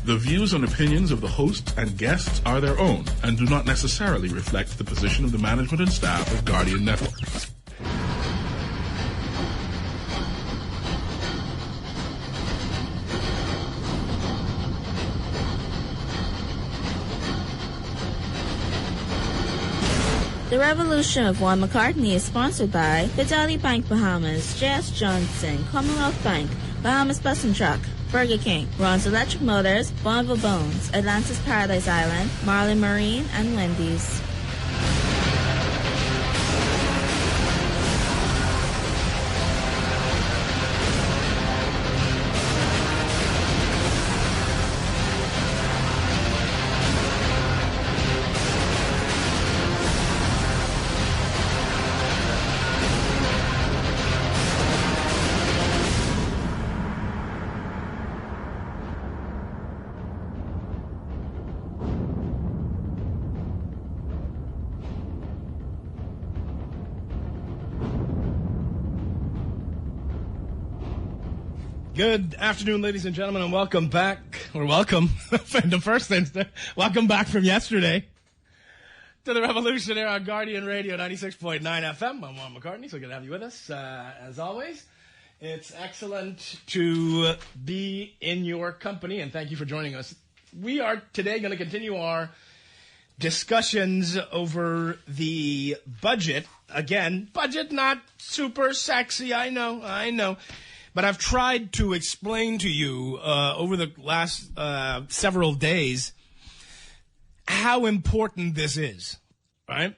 The views and opinions of the hosts and guests are their own and do not necessarily reflect the position of the management and staff of Guardian Network. The Revolution of Juan McCartney is sponsored by Fidelity Bank Bahamas, J.S. Johnson, Commonwealth Bank, Bahamas Bus and Truck, Burger King, Ron's Electric Motors, Bonneville Bones, Atlantis Paradise Island, Marlin Marine, and Wendy's. Good afternoon, ladies and gentlemen, and welcome back, or welcome, in the first instance, welcome back from yesterday to the Revolution here on Guardian Radio 96.9 FM. I'm Juan McCartney, so good to have you with us, as always. It's excellent to be in your company, and thank you for joining us. We are today going to continue our discussions over the budget. Again, budget not super sexy, I know. But I've tried to explain to you over the last several days how important this is, right?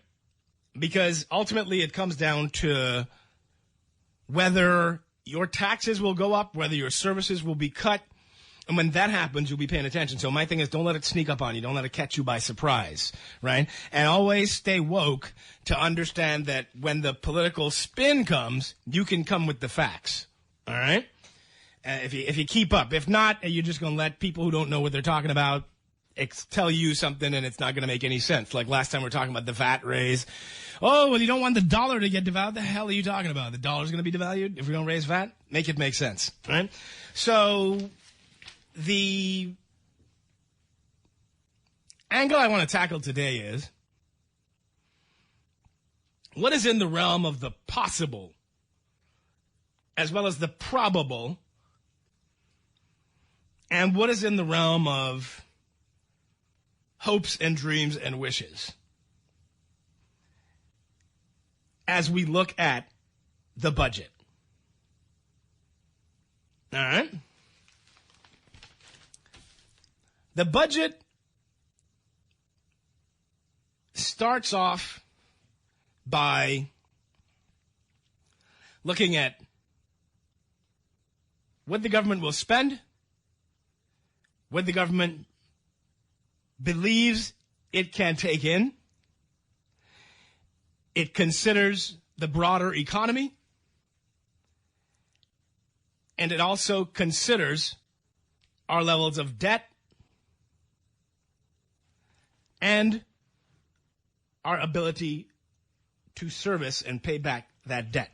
Because ultimately it comes down to whether your taxes will go up, whether your services will be cut. And when that happens, you'll be paying attention. So my thing is, don't let it sneak up on you. Don't let it catch you by surprise, right? And always stay woke to understand that when the political spin comes, you can come with the facts. All right? If you keep up. If not, you're just going to let people who don't know what they're talking about tell you something, and it's not going to make any sense. Like last time we were talking about the VAT raise. Oh, well, you don't want the dollar to get devalued? The hell are you talking about? The dollar's going to be devalued if we don't raise VAT? Make it make sense. Right? So the angle I want to tackle today is what is in the realm of the possible as well as the probable, and what is in the realm of hopes and dreams and wishes as we look at the budget. All right? The budget starts off by looking at what the government will spend, what the government believes it can take in. It considers the broader economy, and it also considers our levels of debt and our ability to service and pay back that debt,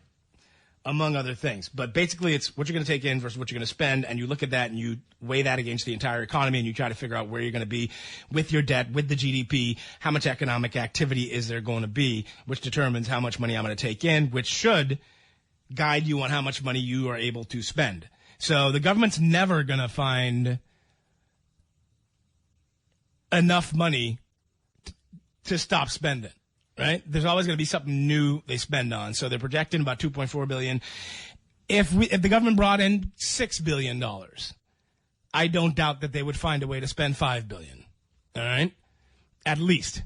among other things. But basically, it's what you're going to take in versus what you're going to spend, and you look at that and you weigh that against the entire economy, and you try to figure out where you're going to be with your debt, with the GDP, how much economic activity is there going to be, which determines how much money I'm going to take in, which should guide you on how much money you are able to spend. So the government's never going to find enough money to stop spending. Right? There's always going to be something new they spend on. So they're projecting about $2.4 billion. If the government brought in $6 billion, I don't doubt that they would find a way to spend $5 billion. All right? At least.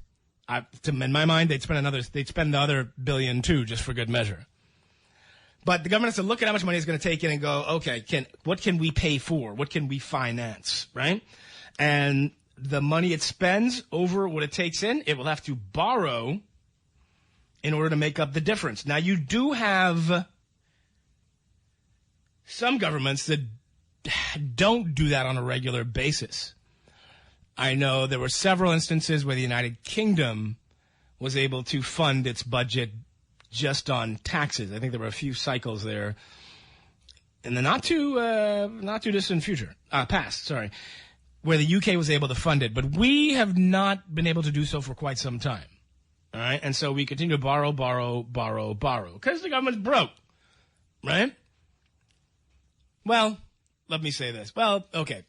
In my mind, they'd spend the other billion too, just for good measure. But the government has to look at how much money it's going to take in and go, okay, what can we pay for? What can we finance? Right? And the money it spends over what it takes in, it will have to borrow in order to make up the difference. Now, you do have some governments that don't do that on a regular basis. I know there were several instances where the United Kingdom was able to fund its budget just on taxes. I think there were a few cycles there in the not too distant past. Sorry. where the UK was able to fund it, but we have not been able to do so for quite some time. All right? And so we continue to borrow, because the government's broke, right? Well, let me say this. Well, okay.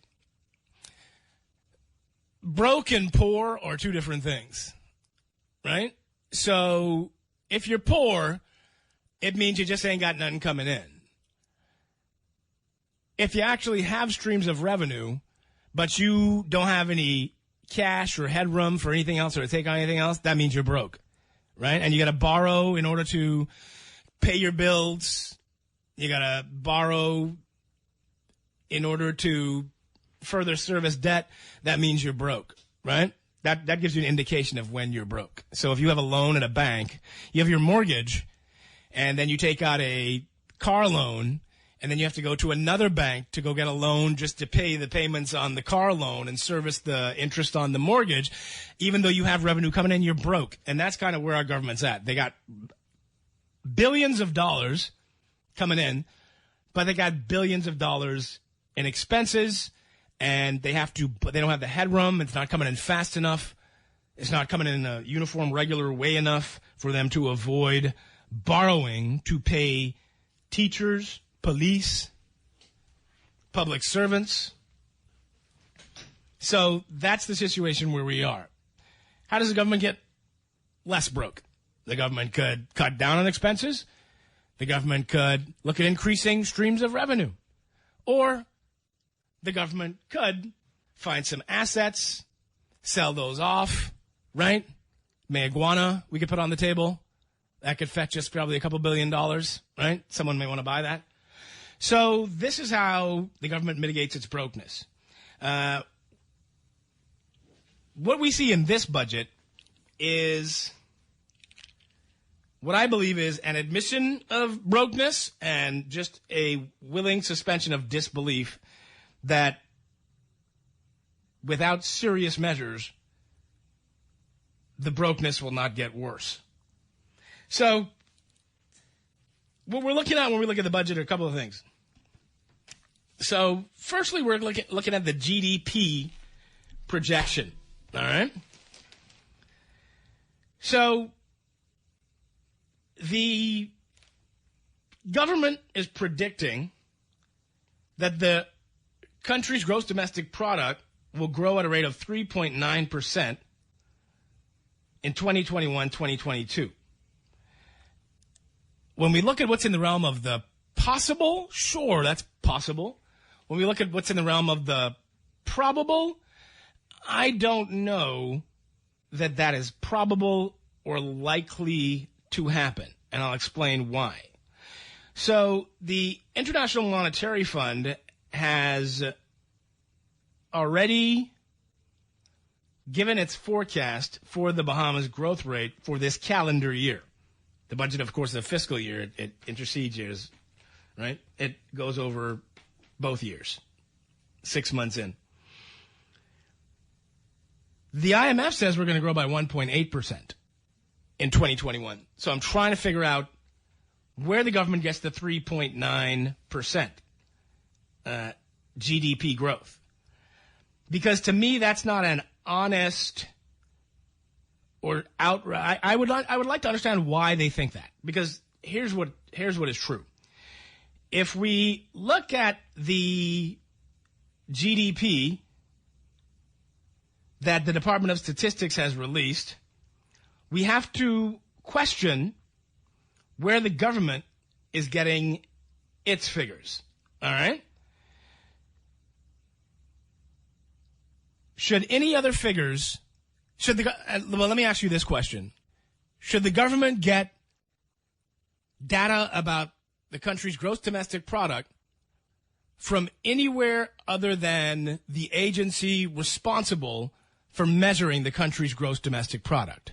Broke and poor are two different things, right? So if you're poor, it means you just ain't got nothing coming in. If you actually have streams of revenue, but you don't have any cash or headroom for anything else or to take on anything else, that means you're broke, right? And you got to borrow in order to pay your bills. You got to borrow in order to further service debt. That means you're broke, right? That gives you an indication of when you're broke. So if you have a loan at a bank, you have your mortgage, and then you take out a car loan, and then you have to go to another bank to go get a loan just to pay the payments on the car loan and service the interest on the mortgage. Even though you have revenue coming in, you're broke. And that's kind of where our government's at. They got billions of dollars coming in, but they got billions of dollars in expenses, and they don't have the headroom. It's not coming in fast enough. It's not coming in a uniform, regular way enough for them to avoid borrowing to pay teachers, police, public servants. So that's the situation where we are. How does the government get less broke? The government could cut down on expenses. The government could look at increasing streams of revenue. Or the government could find some assets, sell those off, right? Marijuana we could put on the table. That could fetch us probably a couple $1 billion, right? Someone may want to buy that. So this is how the government mitigates its brokenness. What we see in this budget is what I believe is an admission of brokenness and just a willing suspension of disbelief that without serious measures, the brokenness will not get worse. So what we're looking at when we look at the budget are a couple of things. So firstly, we're looking at the GDP projection, all right? So the government is predicting that the country's gross domestic product will grow at a rate of 3.9% in 2021-2022. When we look at what's in the realm of the possible, sure, that's possible. When we look at what's in the realm of the probable, I don't know that that is probable or likely to happen, and I'll explain why. So the International Monetary Fund has already given its forecast for the Bahamas growth rate for this calendar year. The budget, of course, is a fiscal year. It intercedes years, right? It goes over both years, 6 months in. The IMF says we're going to grow by 1.8% in 2021. So I'm trying to figure out where the government gets the 3.9% GDP growth. Because to me, that's not an honest or outright. I would like to understand why they think that. Because here's what is true. If we look at the GDP that the Department of Statistics has released, we have to question where the government is getting its figures. All right? Should any other figures, well, let me ask you this question. Should the government get data about the country's gross domestic product from anywhere other than the agency responsible for measuring the country's gross domestic product?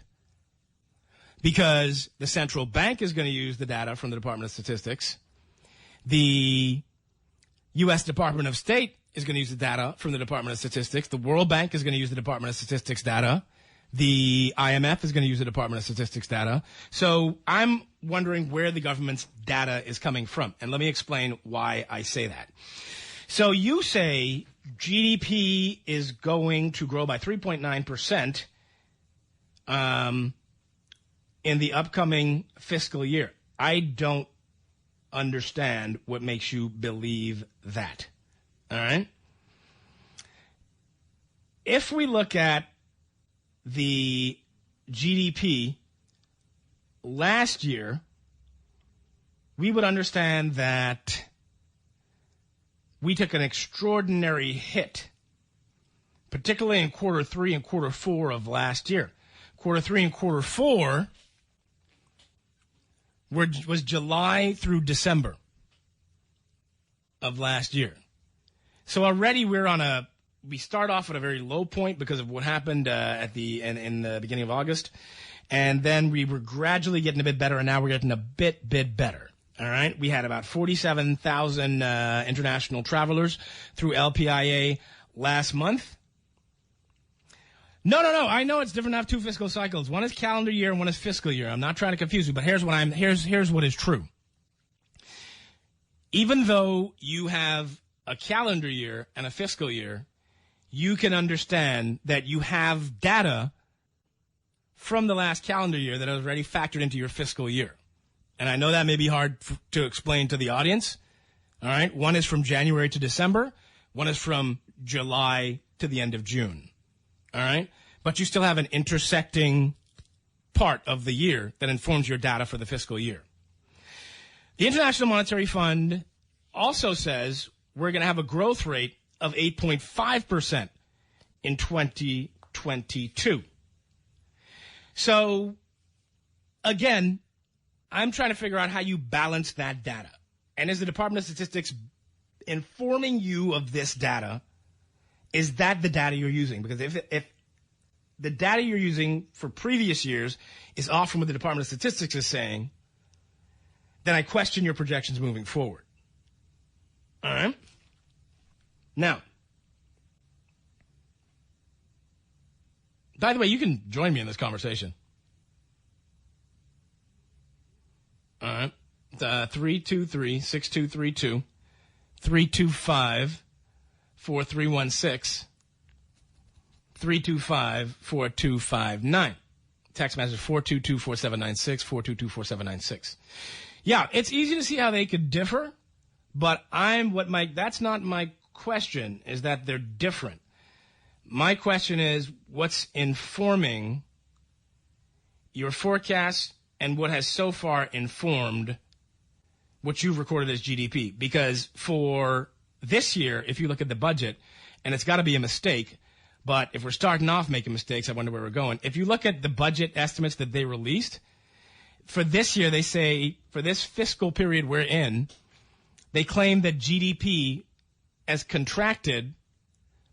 Because the central bank is going to use the data from the Department of Statistics. The U.S. Department of State is going to use the data from the Department of Statistics. The World Bank is going to use the Department of Statistics data. The IMF is going to use the Department of Statistics data. So I'm wondering where the government's data is coming from. And let me explain why I say that. So you say GDP is going to grow by 3.9% in the upcoming fiscal year. I don't understand what makes you believe that. All right? If we look at the GDP last year, we would understand that we took an extraordinary hit, particularly in quarter 3 and quarter 4 of last year. Quarter 3 and quarter 4 was July through December of last year. So already we start off at a very low point because of what happened in the beginning of August, and then we were gradually getting a bit better, and now we're getting a bit better. All right, we had about 47,000 international travelers through LPIA last month. No. I know it's different to have two fiscal cycles. One is calendar year and one is fiscal year. I'm not trying to confuse you, but here's what is true. Even though you have a calendar year and a fiscal year, you can understand that you have data from the last calendar year that is already factored into your fiscal year. And I know that may be hard to explain to the audience. All right. One is from January to December. One is from July to the end of June. All right. But you still have an intersecting part of the year that informs your data for the fiscal year. The International Monetary Fund also says we're going to have a growth rate of 8.5% in 2022. So, again, I'm trying to figure out how you balance that data. And is the Department of Statistics informing you of this data? Is that the data you're using? Because if the data you're using for previous years is off from what the Department of Statistics is saying, then I question your projections moving forward. All right? Now, by the way, you can join me in this conversation. All right. 323-6232, 325-4316, 325-4259. Text message 422-4796, 422-4796. Yeah, it's easy to see how they could differ, but that's not my question, is that they're different. My question is, what's informing your forecast and what has so far informed what you've recorded as GDP? Because for this year, if you look at the budget, and it's got to be a mistake, but if we're starting off making mistakes, I wonder where we're going. If you look at the budget estimates that they released, for this year, they say, for this fiscal period we're in, they claim that GDP has contracted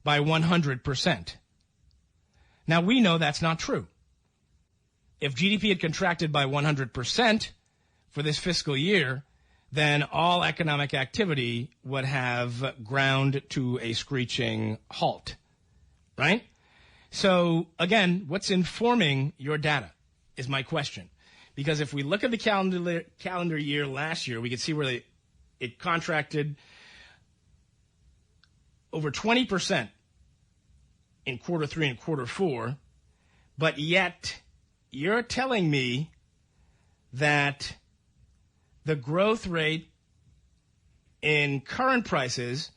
by 100%. Now, we know that's not true. If GDP had contracted by 100% for this fiscal year, then all economic activity would have ground to a screeching halt, right? So, again, what's informing your data is my question. Because if we look at the calendar year last year, we can see where it contracted over 20% in quarter 3 and quarter 4, but yet you're telling me that the growth rate in current prices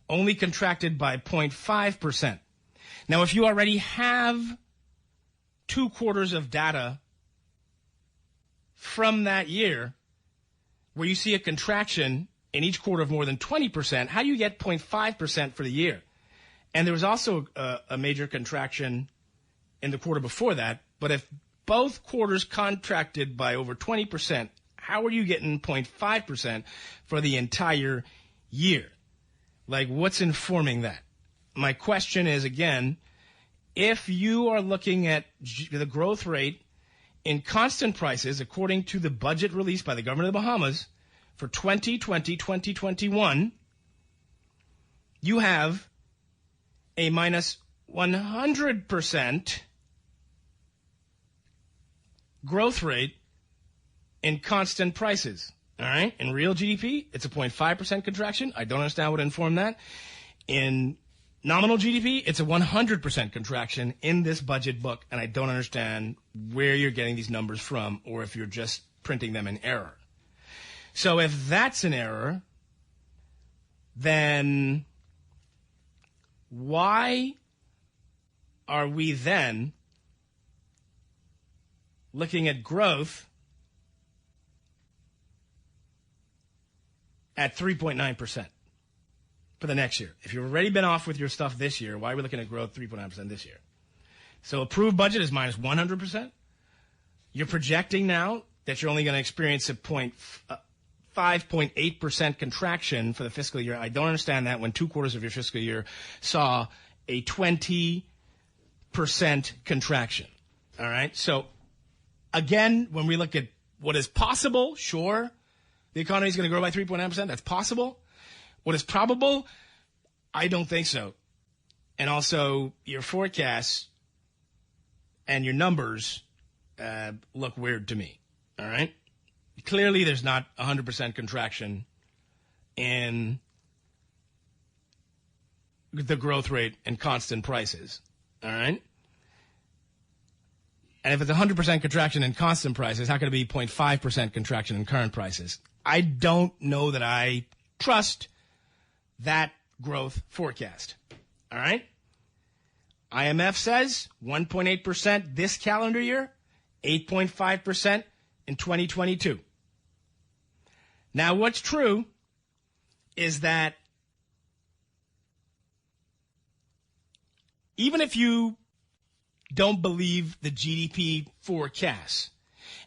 only contracted by 0.5%. Now, if you already have 2 quarters of data from that year where you see a contraction in each quarter of more than 20%, how do you get 0.5% for the year? And there was also a major contraction in the quarter before that. But if both quarters contracted by over 20%, how are you getting 0.5% for the entire year? Like, what's informing that? My question is, again, if you are looking at the growth rate in constant prices, according to the budget released by the government of the Bahamas for 2020-2021, you have a minus 100% growth rate in constant prices. All right? In real GDP, it's a 0.5% contraction. I don't understand what informed that. In Nominal GDP, it's a 100% contraction in this budget book, and I don't understand where you're getting these numbers from or if you're just printing them in error. So if that's an error, then why are we then looking at growth at 3.9%? For the next year. If you've already been off with your stuff this year, why are we looking at growth 3.9% this year? So approved budget is minus 100%. You're projecting now that you're only going to experience a 5.8% contraction for the fiscal year. I don't understand that when 2 quarters of your fiscal year saw a 20% contraction. All right? So again, when we look at what is possible, sure, the economy is going to grow by 3.9%. That's possible. What is probable? I don't think so. And also, your forecasts and your numbers look weird to me. All right? Clearly, there's not 100% contraction in the growth rate and constant prices. All right? And if it's 100% contraction in constant prices, how can it be 0.5% contraction in current prices? I don't know that I trust that growth forecast. All right? IMF says 1.8% this calendar year, 8.5% in 2022. Now, what's true is that even if you don't believe the GDP forecasts,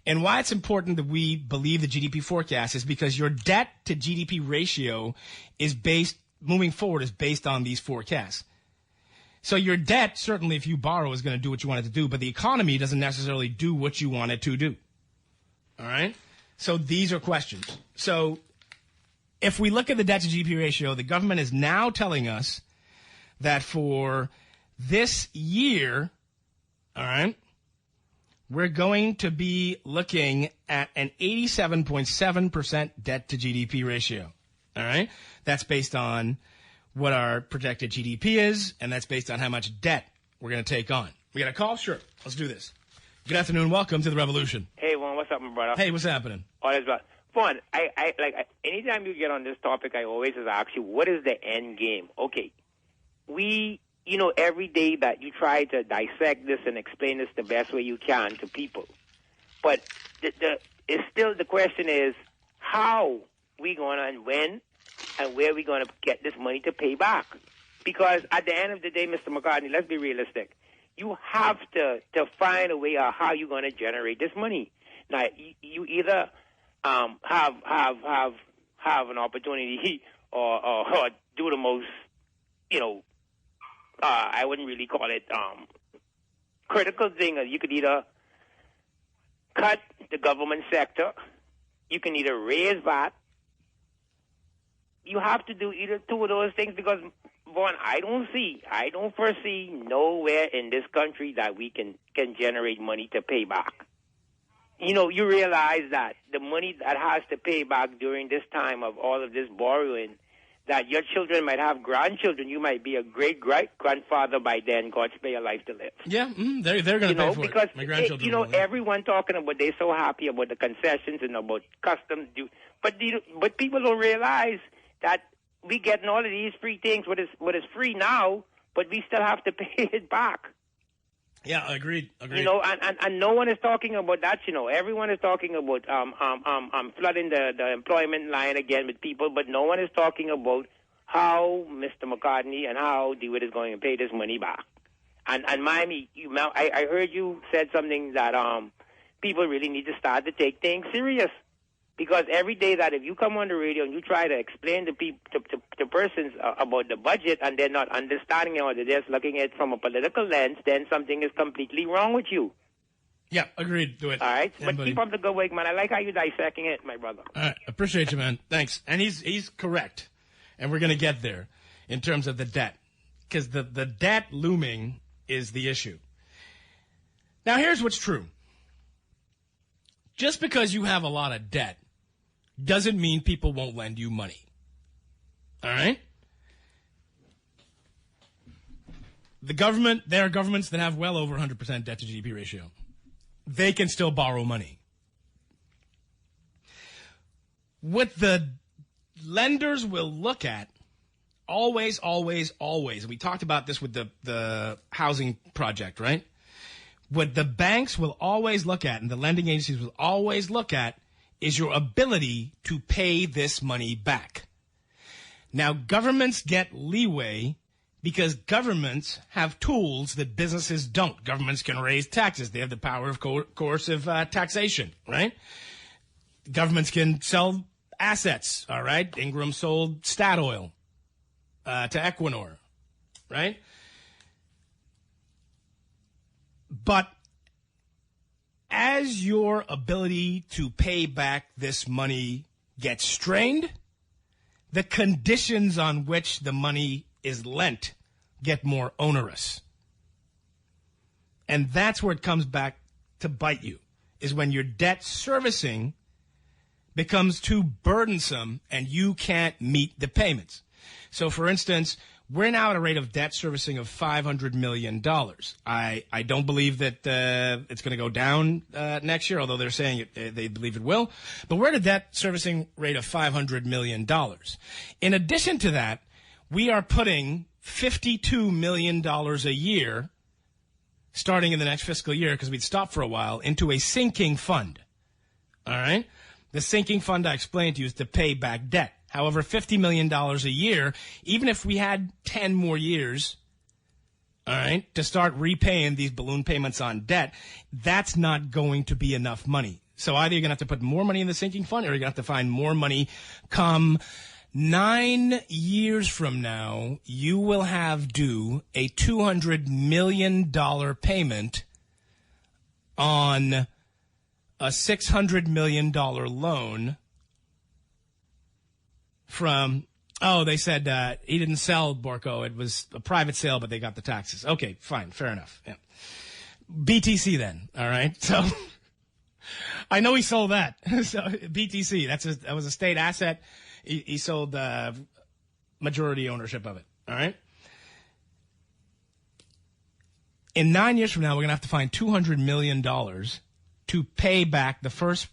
and why it's important that we believe the GDP forecast is because your debt to GDP ratio is moving forward is based on these forecasts. So your debt, certainly if you borrow, is going to do what you want it to do, but the economy doesn't necessarily do what you want it to do. All right? So these are questions. So if we look at the debt to GDP ratio, the government is now telling us that for this year, all right, we're going to be looking at an 87.7% debt to GDP ratio. All right? That's based on what our projected GDP is, and that's based on how much debt we're going to take on. We got a call? Sure. Let's do this. Good afternoon. Welcome to the Revolution. Hey, Juan, what's up, my brother? Hey, what's happening? All is well. Juan, anytime you get on this topic, I always ask you, what is the end game? Okay, every day that you try to dissect this and explain this the best way you can to people. But the question is, how we going to and when and where we going to get this money to pay back? Because at the end of the day, Mr. McCartney, let's be realistic. You have to find a way of how you're going to generate this money. Now, you either have an opportunity or do the most, I wouldn't really call it critical thing. You could either cut the government sector, you can either raise VAT. You have to do either two of those things because, Vaughn, I don't foresee nowhere in this country that we can generate money to pay back. You realize that the money that has to pay back during this time of all of this borrowing, that your children might have grandchildren. You might be a great-grandfather by then. God spare your life to live. Yeah, they're going to pay for because it. My grandchildren everyone talking about they're so happy about the concessions and about customs. But people don't realize that we getting all of these free things, what is free now, but we still have to pay it back. Yeah, agreed. And no one is talking about that. Everyone is talking about flooding the employment line again with people, but no one is talking about how Mr. McCartney and how DeWitt is going to pay this money back. And Miami, I heard you said something that people really need to start to take things serious. Because every day that if you come on the radio and you try to explain to people, to persons about the budget and they're not understanding it or they're just looking at it from a political lens, then something is completely wrong with you. Yeah, agreed. Do it. All right? Yeah, but buddy. Keep up the good work, man. I like how you're dissecting it, my brother. All right. Appreciate you, man. Thanks. And he's correct. And we're going to get there in terms of the debt. Because the debt looming is the issue. Now, here's what's true. Just because you have a lot of debt doesn't mean people won't lend you money. All right? there are governments that have well over 100% debt to GDP ratio. They can still borrow money. What the lenders will look at, always, and we talked about this with the housing project, right? What the banks will always look at and the lending agencies will always look at is your ability to pay this money back. Now, governments get leeway because governments have tools that businesses don't. Governments can raise taxes. They have the power of coercive taxation, right? Governments can sell assets, all right? Ingram sold Statoil to Equinor, right? But as your ability to pay back this money gets strained, the conditions on which the money is lent get more onerous. And that's where it comes back to bite you, is when your debt servicing becomes too burdensome and you can't meet the payments. So, for instance, we're now at a rate of debt servicing of $500 million. I don't believe that it's going to go down next year, although they're saying they believe it will. But we're at a debt servicing rate of $500 million. In addition to that, we are putting $52 million a year, starting in the next fiscal year, because we'd stopped for a while, into a sinking fund. All right? The sinking fund, I explained to you, is to pay back debt. However, $50 million a year, even if we had 10 more years, all right, to start repaying these balloon payments on debt, that's not going to be enough money. So either you're going to have to put more money in the sinking fund or you're going to have to find more money come 9 years from now. You will have due a $200 million payment on a $600 million loan from, they said he didn't sell Borco. It was a private sale, but they got the taxes. Okay, fine, fair enough. Yeah. BTC then, all right? So I know he sold that. So BTC, that was a state asset. He sold majority ownership of it, all right? In 9 years from now, we're going to have to find $200 million to pay back the first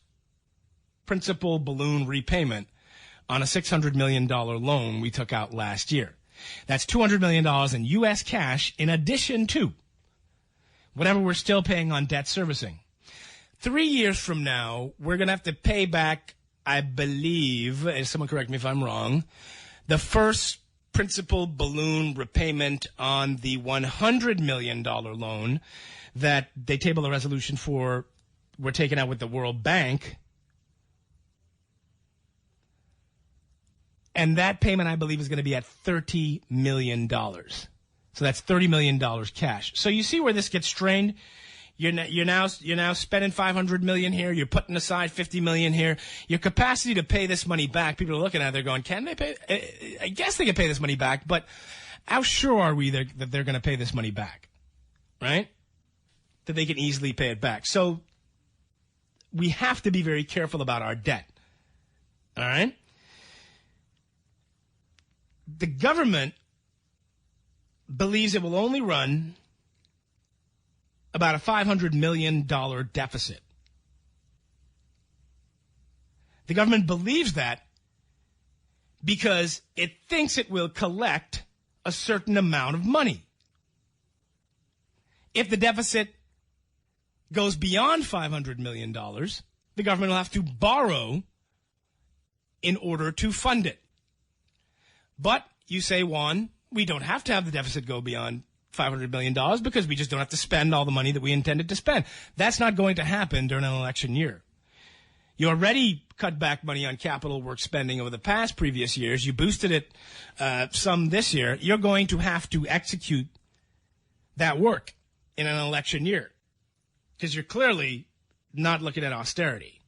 principal balloon repayment on a $600 million loan we took out last year. That's $200 million in U.S. cash in addition to whatever we're still paying on debt servicing. 3 years from now, we're going to have to pay back, I believe, and someone correct me if I'm wrong, the first principal balloon repayment on the $100 million loan that they tabled a resolution for, we're taking out with the World Bank. And that payment, I believe, is going to be at $30 million. So that's $30 million cash. So you see where this gets strained? You're now spending $500 million here. You're putting aside $50 million here. Your capacity to pay this money back, people are looking at it, they're going, can they pay? I guess they can pay this money back, but how sure are we that they're going to pay this money back? Right? That they can easily pay it back. So we have to be very careful about our debt. All right? The government believes it will only run about a $500 million deficit. The government believes that because it thinks it will collect a certain amount of money. If the deficit goes beyond $500 million, the government will have to borrow in order to fund it. But you say, Juan, we don't have to have the deficit go beyond $500 million because we just don't have to spend all the money that we intended to spend. That's not going to happen during an election year. You already cut back money on capital work spending over the previous years. You boosted it some this year. You're going to have to execute that work in an election year because you're clearly not looking at austerity.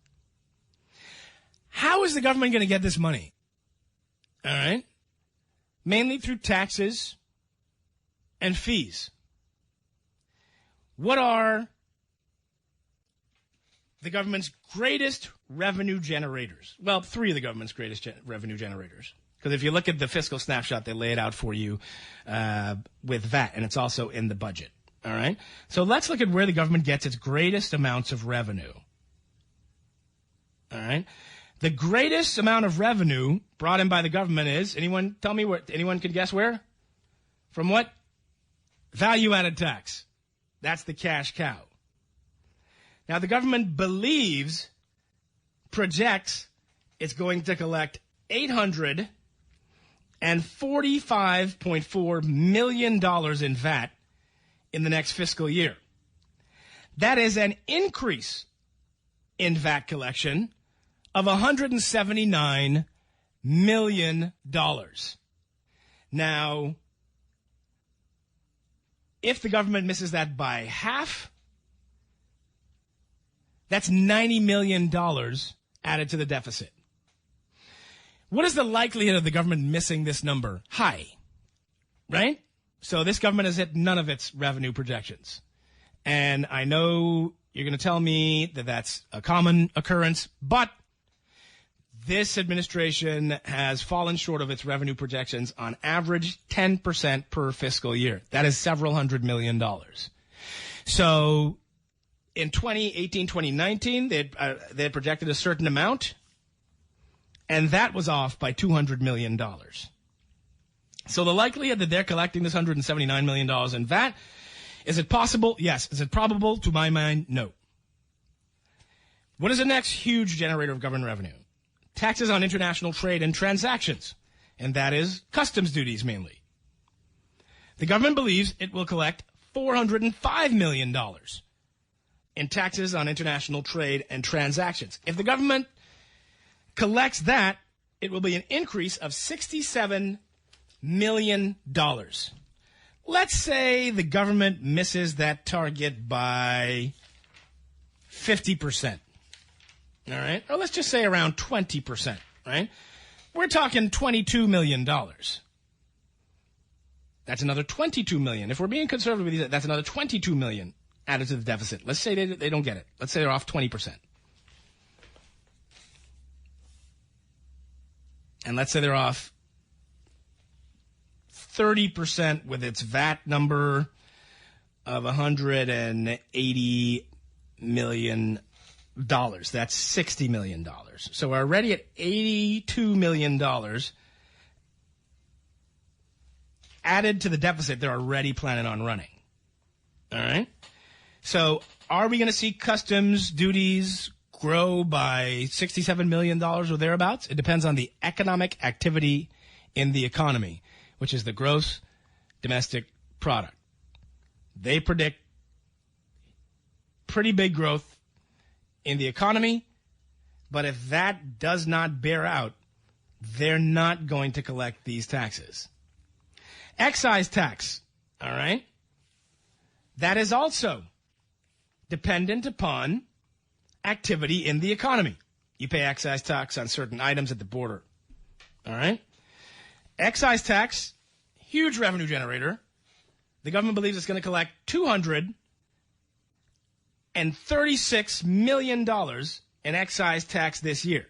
How is the government going to get this money? All right? Mainly through taxes and fees. What are the government's greatest revenue generators? Well, three of the government's greatest revenue generators. Because if you look at the fiscal snapshot, they lay it out for you with VAT, and it's also in the budget. All right? So let's look at where the government gets its greatest amounts of revenue. All right? The greatest amount of revenue brought in by the government is, anyone tell me where, anyone can guess where? From what? Value-added tax. That's the cash cow. Now, the government projects it's going to collect $845.4 million in VAT in the next fiscal year. That is an increase in VAT collection of $179 million. Now, if the government misses that by half, that's $90 million added to the deficit. What is the likelihood of the government missing this number? High, right? So this government has hit none of its revenue projections. And I know you're going to tell me that that's a common occurrence, but this administration has fallen short of its revenue projections on average 10% per fiscal year. That is several $100 million. So in 2018, 2019, they had projected a certain amount, and that was off by $200 million. So the likelihood that they're collecting this $179 million in VAT, is it possible? Yes. Is it probable? To my mind, no. What is the next huge generator of government revenue? Taxes on international trade and transactions, and that is customs duties mainly. The government believes it will collect $405 million in taxes on international trade and transactions. If the government collects that, it will be an increase of $67 million. Let's say the government misses that target by 50%. All right? Or let's just say around 20%, right? We're talking $22 million. That's another $22 million. If we're being conservative, that's another $22 million added to the deficit. Let's say they don't get it. Let's say they're off 20%. And let's say they're off 30% with its VAT number of $180 million. That's $60 million. So we're already at $82 million added to the deficit they're already planning on running. All right? So are we going to see customs duties grow by $67 million or thereabouts? It depends on the economic activity in the economy, which is the gross domestic product. They predict pretty big growth in the economy, but if that does not bear out, they're not going to collect these taxes. Excise tax, all right? That is also dependent upon activity in the economy. You pay excise tax on certain items at the border, all right? Excise tax, huge revenue generator. The government believes it's going to collect $236 million in excise tax this year.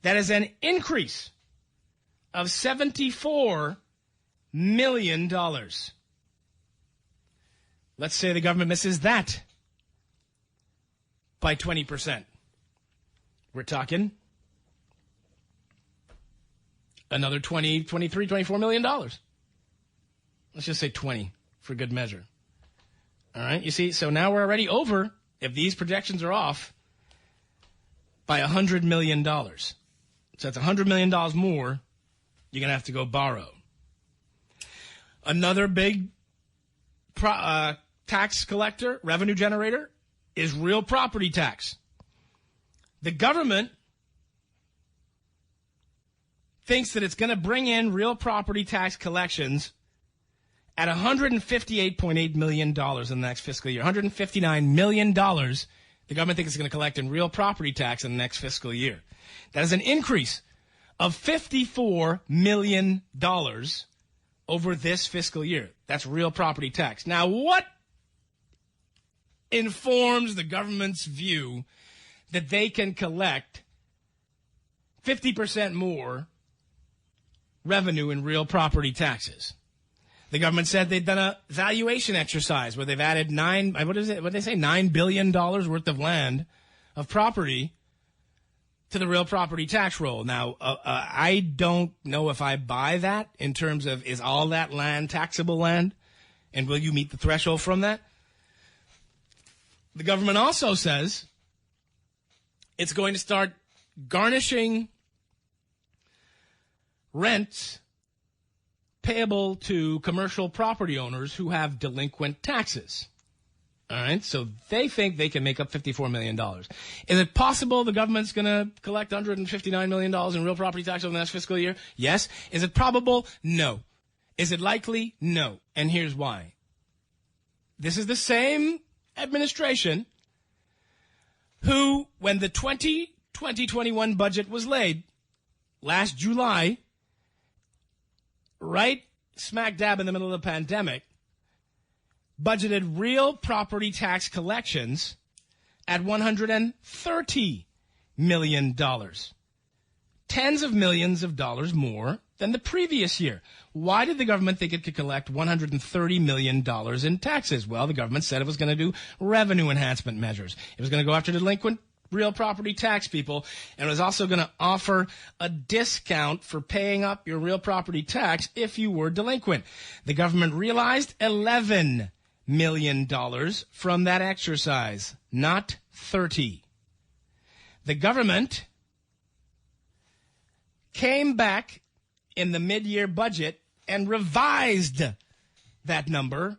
That is an increase of $74 million. Let's say the government misses that by 20%. We're talking another $23, $24 million. Let's just say 20 for good measure. All right, you see, so now we're already over, if these projections are off, by $100 million. So that's $100 million more you're going to have to go borrow. Another big tax collector, revenue generator, is real property tax. The government thinks that it's going to bring in real property tax collections at $158.8 million in the next fiscal year. $159 million the government thinks it's going to collect in real property tax in the next fiscal year. That is an increase of $54 million over this fiscal year. That's real property tax. Now, what informs the government's view that they can collect 50% more revenue in real property taxes. The government said they'd done a valuation exercise where they've added $9 billion worth of land, of property, to the real property tax roll. Now, I don't know if I buy that in terms of, is all that land taxable land? And will you meet the threshold from that? The government also says it's going to start garnishing rents payable to commercial property owners who have delinquent taxes. All right, so they think they can make up $54 million. Is it possible the government's going to collect $159 million in real property tax over the next fiscal year? Yes. Is it probable? No. Is it likely? No. And here's why. This is the same administration who, when the 2020-21 budget was laid last July, right smack dab in the middle of the pandemic, budgeted real property tax collections at $130 million. Tens of millions of dollars more than the previous year. Why did the government think it could collect $130 million in taxes? Well, the government said it was going to do revenue enhancement measures. It was going to go after delinquent real property tax people, and it was also going to offer a discount for paying up your real property tax if you were delinquent. The government realized $11 million from that exercise, not 30. The government came back in the mid-year budget and revised that number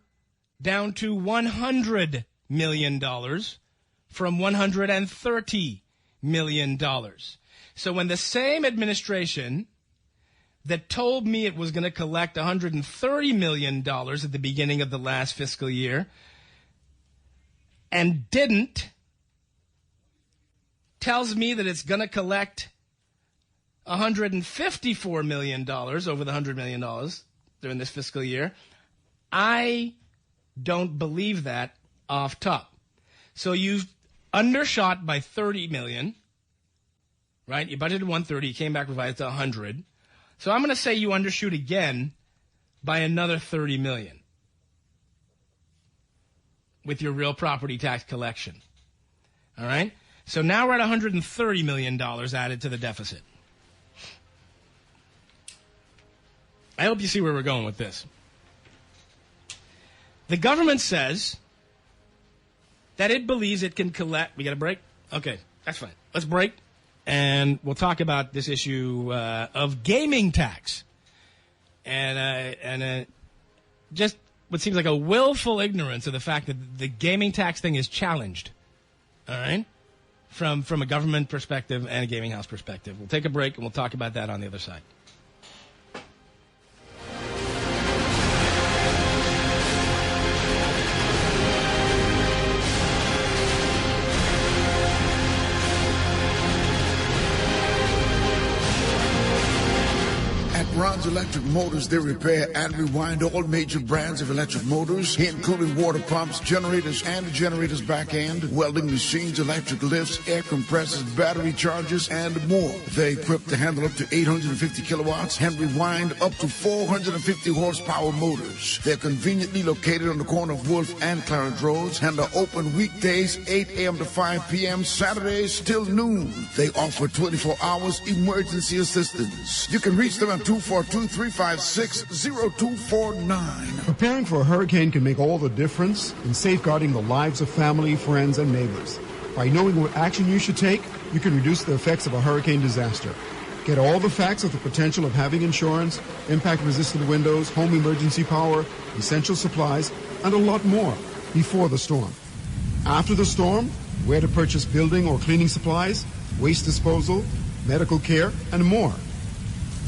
down to $100 million from $130 million. So when the same administration that told me it was going to collect $130 million at the beginning of the last fiscal year and didn't, tells me that it's going to collect $154 million over the $100 million during this fiscal year, I don't believe that off top. So you've undershot by $30 million, right? You budgeted $130, you came back revised to $100. So I'm going to say you undershoot again by another $30 million with your real property tax collection. All right? So now we're at $130 million added to the deficit. I hope you see where we're going with this. The government says that it believes it can collect. We got a break? Okay, that's fine. Let's break, and we'll talk about this issue of gaming tax. And just what seems like a willful ignorance of the fact that the gaming tax thing is challenged, all right, from a government perspective and a gaming house perspective. We'll take a break, and we'll talk about that on the other side. Ron's Electric Motors, they repair and rewind all major brands of electric motors, including water pumps, generators, and the generator's back end, welding machines, electric lifts, air compressors, battery chargers, and more. They're equipped to handle up to 850 kilowatts and rewind up to 450 horsepower motors. They're conveniently located on the corner of Wolf and Clarence Roads and are open weekdays 8 a.m. to 5 p.m., Saturdays till noon. They offer 24 hours emergency assistance. You can reach them at 242-356-0249. Preparing for a hurricane can make all the difference in safeguarding the lives of family, friends, and neighbors. By knowing what action you should take, you can reduce the effects of a hurricane disaster. Get all the facts of the potential of having insurance, impact-resistant windows, home emergency power, essential supplies, and a lot more before the storm. After the storm, where to purchase building or cleaning supplies, waste disposal, medical care, and more.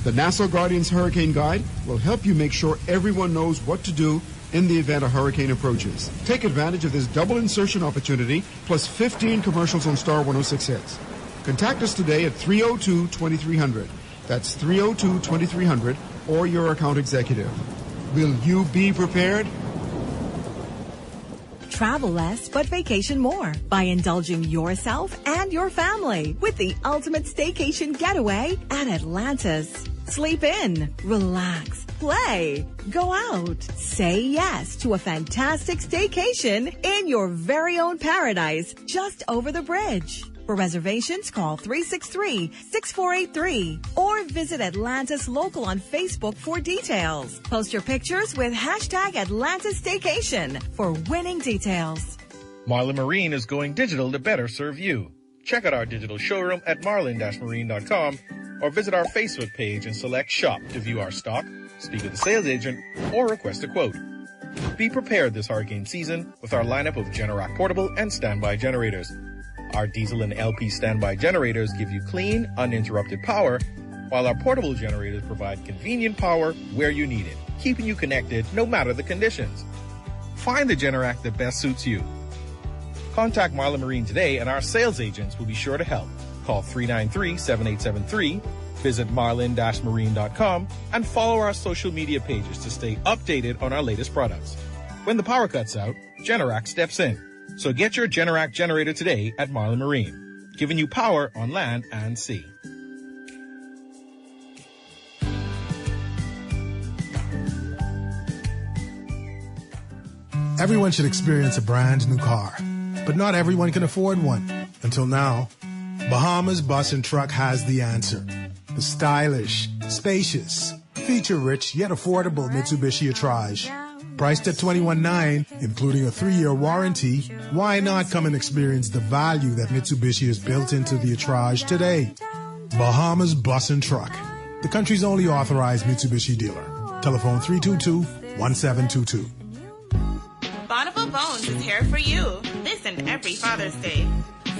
The Nassau Guardian's Hurricane Guide will help you make sure everyone knows what to do in the event a hurricane approaches. Take advantage of this double insertion opportunity, plus 15 commercials on Star 106 Hits. Contact us today at 302-2300. That's 302-2300, or your account executive. Will you be prepared? Travel less, but vacation more by indulging yourself and your family with the ultimate staycation getaway at Atlantis. Sleep in, relax, play, go out. Say yes to a fantastic staycation in your very own paradise just over the bridge. For reservations, call 363-6483 or visit Atlantis Local on Facebook for details. Post your pictures with hashtag Atlantis Staycation for winning details. Marlin Marine is going digital to better serve you. Check out our digital showroom at marlin-marine.com or visit our Facebook page and select Shop to view our stock, speak with a sales agent, or request a quote. Be prepared this hurricane season with our lineup of Generac portable and standby generators. Our diesel and LP standby generators give you clean, uninterrupted power, while our portable generators provide convenient power where you need it, keeping you connected no matter the conditions. Find the Generac that best suits you. Contact Marlin Marine today and our sales agents will be sure to help. Call 393-7873, visit marlin-marine.com, and follow our social media pages to stay updated on our latest products. When the power cuts out, Generac steps in. So get your Generac generator today at Marlin Marine, giving you power on land and sea. Everyone should experience a brand new car, but not everyone can afford one. Until now, Bahamas Bus and Truck has the answer. The stylish, spacious, feature-rich, yet affordable Mitsubishi Atrage. Priced at $21,900, including a 3-year warranty, why not come and experience the value that Mitsubishi has built into the Atrage today? Bahamas Bus and Truck, the country's only authorized Mitsubishi dealer. Telephone 322-1722. Bonneville Bones is here for you this and every Father's Day.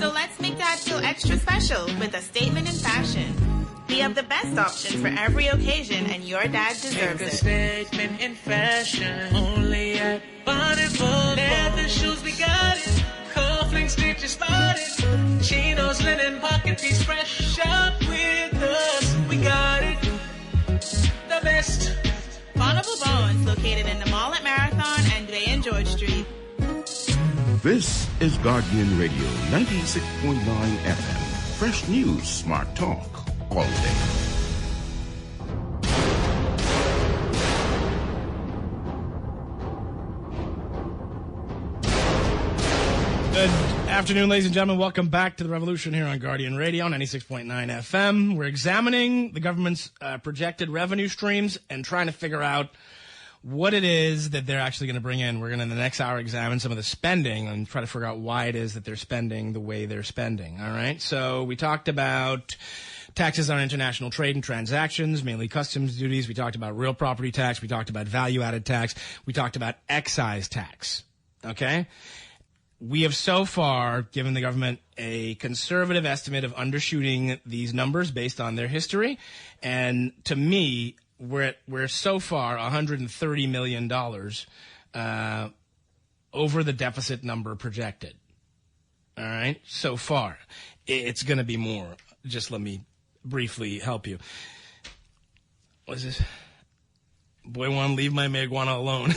So let's make Dad feel extra special with a statement in fashion. We have the best options for every occasion, and your dad deserves it. Statement in fashion, only at Bonneville. Leather shoes, we got it. Cufflinks, stitches, spotted. Chinos, linen, pocket piece, fresh. Shop with us, we got it. The best. Bonneville Bones, located in the mall at Marathon and Bay and George Street. This is Guardian Radio 96.9 FM. Fresh news, smart talk. All day. Good afternoon, ladies and gentlemen. Welcome back to the Revolution here on Guardian Radio 96.9 FM. We're examining the government's projected revenue streams and trying to figure out what it is that they're actually going to bring in. We're going to, in the next hour, examine some of the spending and try to figure out why it is that they're spending the way they're spending. All right? So we talked about taxes on international trade and transactions, mainly customs duties. We talked about real property tax. We talked about value-added tax. We talked about excise tax. Okay? We have so far given the government a conservative estimate of undershooting these numbers based on their history. And to me, we're so far $130 million over the deficit number projected. All right? So far. It's going to be more. Just let me briefly help you. What is this? Boy, want to leave my marijuana alone.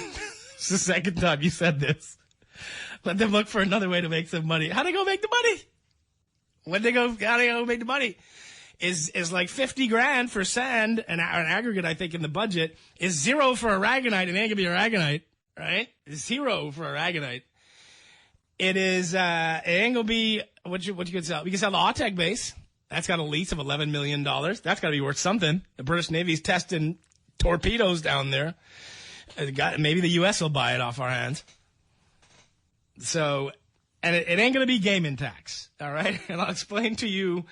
It's the second time you said this. Let them look for another way to make some money. How they go make the money? How they go make the money? Is like 50 grand for sand, and an aggregate, I think, in the budget, is zero for aragonite. It ain't gonna be aragonite, right? It's zero for aragonite. It is, it ain't gonna be, what you could sell. We can sell the AUTEC base. That's got a lease of $11 million. That's gotta be worth something. The British Navy's testing torpedoes down there. Maybe the U.S. will buy it off our hands. So, and it ain't gonna be gaming tax, all right? And I'll explain to you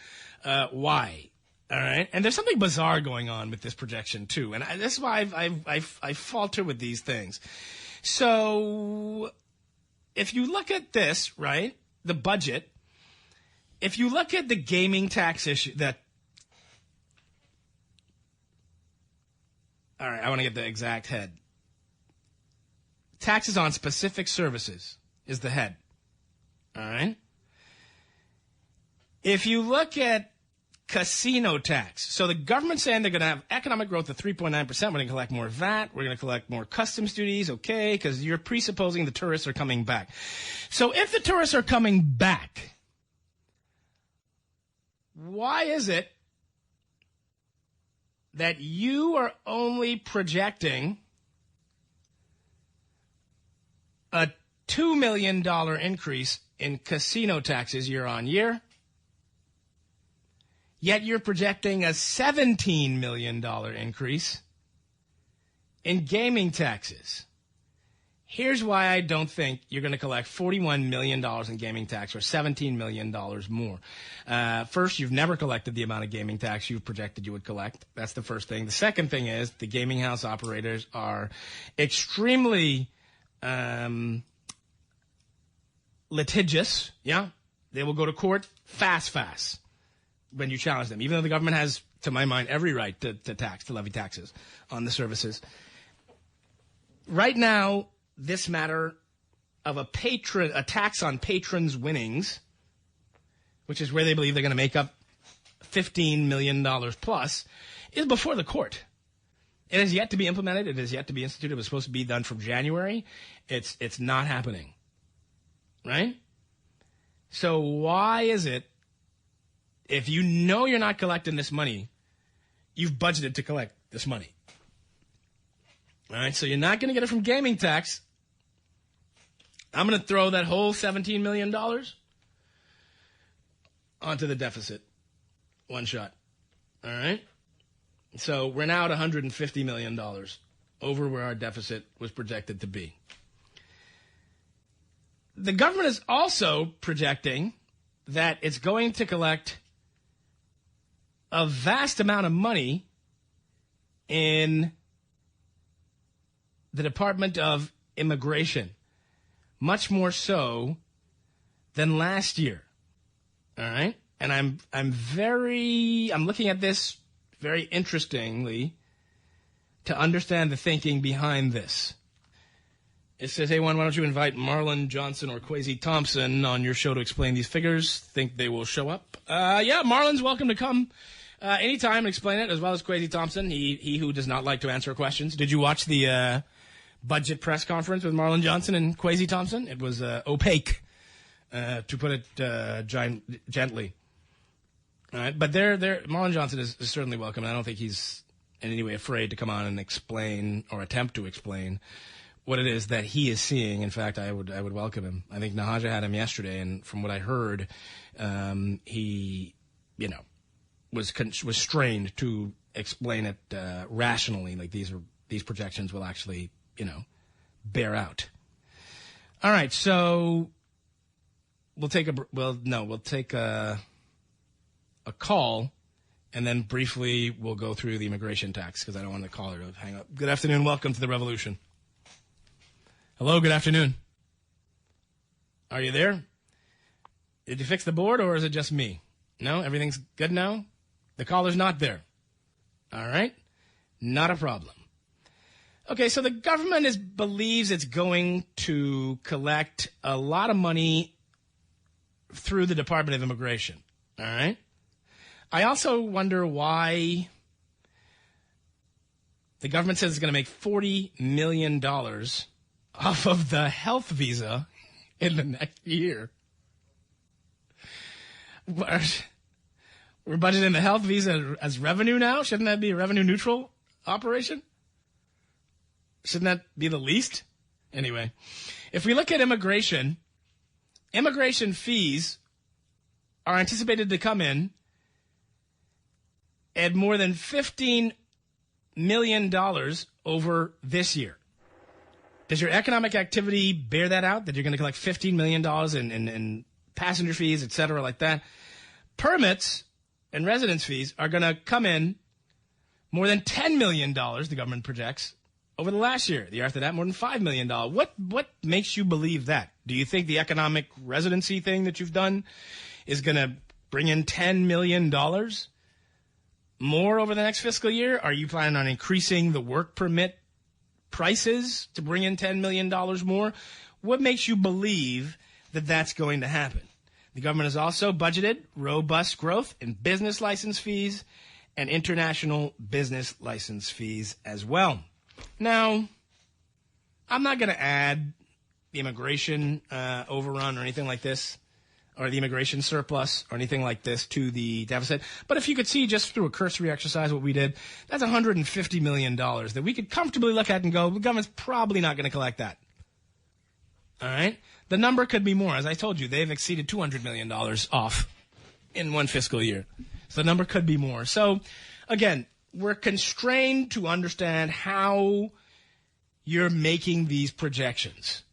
why. All right. And there's something bizarre going on with this projection too. And this is why I falter with these things. So if you look at this, right, the budget, if you look at the gaming tax issue all right, I want to get the exact head. Taxes on specific services is the head. All right. If you look at casino tax, so the government's saying they're going to have economic growth of 3.9%. We're going to collect more VAT. We're going to collect more customs duties. Okay, because you're presupposing the tourists are coming back. So if the tourists are coming back, why is it that you are only projecting a $2 million increase in casino taxes year on year, yet you're projecting a $17 million increase in gaming taxes. Here's why I don't think you're going to collect $41 million in gaming tax or $17 million more. First, you've never collected the amount of gaming tax you've projected you would collect. That's the first thing. The second thing is the gaming house operators are extremely litigious. Yeah, they will go to court fast when you challenge them, even though the government has, to my mind, every right to levy taxes on the services. Right now, this matter of a tax on patrons' winnings, which is where they believe they're going to make up $15 million plus, is before the court. It has yet to be implemented. It has yet to be instituted. It was supposed to be done from January. It's not happening. Right? So why is it, if you know you're not collecting this money, you've budgeted to collect this money? All right, so you're not going to get it from gaming tax. I'm going to throw that whole $17 million onto the deficit. One shot. All right? So we're now at $150 million over where our deficit was projected to be. The government is also projecting that it's going to collect a vast amount of money in the Department of Immigration, much more so than last year. All right? And I'm looking at this very interestingly to understand the thinking behind this. It says, hey, Juan, why don't you invite Marlon Johnson or Kwesi Thompson on your show to explain these figures? Think they will show up? Yeah, Marlon's welcome to come anytime and explain it, as well as Kwesi Thompson, he who does not like to answer questions. Did you watch the budget press conference with Marlon Johnson and Kwesi Thompson? It was opaque, to put it gently. All right, but Marlon Johnson is certainly welcome. I don't think he's in any way afraid to come on and explain or attempt to explain what it is that he is seeing. In fact, I would welcome him. I think Nahaja had him yesterday, and from what I heard, he, was strained to explain it rationally. Like these projections will actually, bear out. All right, so we'll take a call, and then briefly we'll go through the immigration tax because I don't want the caller to hang up. Good afternoon. Welcome to the Revolution. Hello, good afternoon. Are you there? Did you fix the board, or is it just me? No? Everything's good now? The caller's not there. All right? Not a problem. Okay, so the government believes it's going to collect a lot of money through the Department of Immigration. All right? I also wonder why the government says it's going to make $40 million off of the health visa in the next year. We're budgeting the health visa as revenue now? Shouldn't that be a revenue neutral operation? Shouldn't that be the least? Anyway, if we look at immigration fees are anticipated to come in at more than $15 million over this year. Does your economic activity bear that out, that you're going to collect $15 million in passenger fees, et cetera, like that? Permits and residence fees are going to come in more than $10 million, the government projects, over the last year. The year after that, more than $5 million. What makes you believe that? Do you think the economic residency thing that you've done is going to bring in $10 million more over the next fiscal year? Are you planning on increasing the work permit prices to bring in $10 million more? What makes you believe that that's going to happen? The government has also budgeted robust growth in business license fees and international business license fees as well. Now, I'm not going to add the immigration overrun or anything like this. or the immigration surplus or anything like this to the deficit. But if you could see just through a cursory exercise what we did, that's $150 million that we could comfortably look at and go, the government's probably not going to collect that. All right? The number could be more. As I told you, they've exceeded $200 million off in one fiscal year. So the number could be more. So, again, we're constrained to understand how you're making these projections.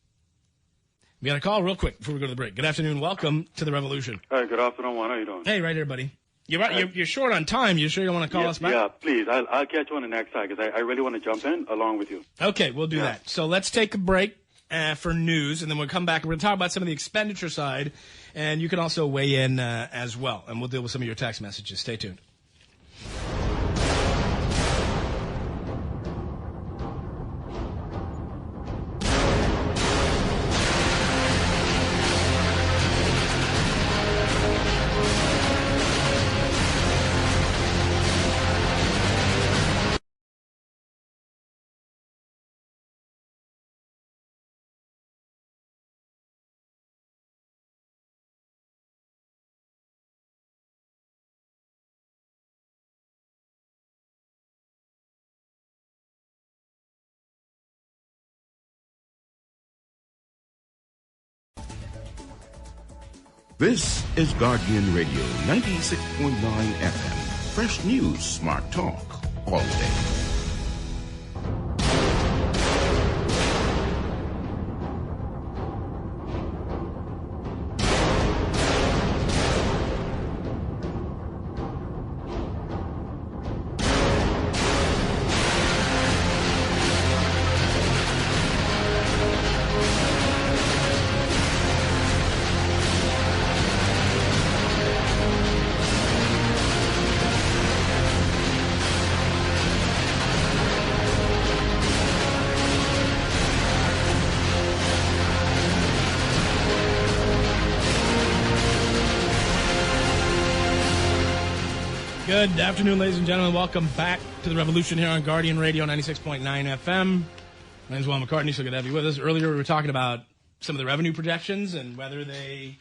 We got a call real quick before we go to the break. Good afternoon. Welcome to the Revolution. Hi, good afternoon, Juan. How you doing? Hey, right here, buddy. You're short on time. You sure you don't want to call us back? Yeah, please. I'll catch you on the next side because I really want to jump in along with you. Okay, we'll do that. So let's take a break for news, and then we'll come back and we're going to talk about some of the expenditure side, and you can also weigh in as well, and we'll deal with some of your text messages. Stay tuned. This is Guardian Radio 96.9 FM. Fresh news, smart talk, all day. Good afternoon, ladies and gentlemen. Welcome back to the Revolution here on Guardian Radio 96.9 FM. My name is Juan McCartney, so good to have you with us. Earlier we were talking about some of the revenue projections and whether they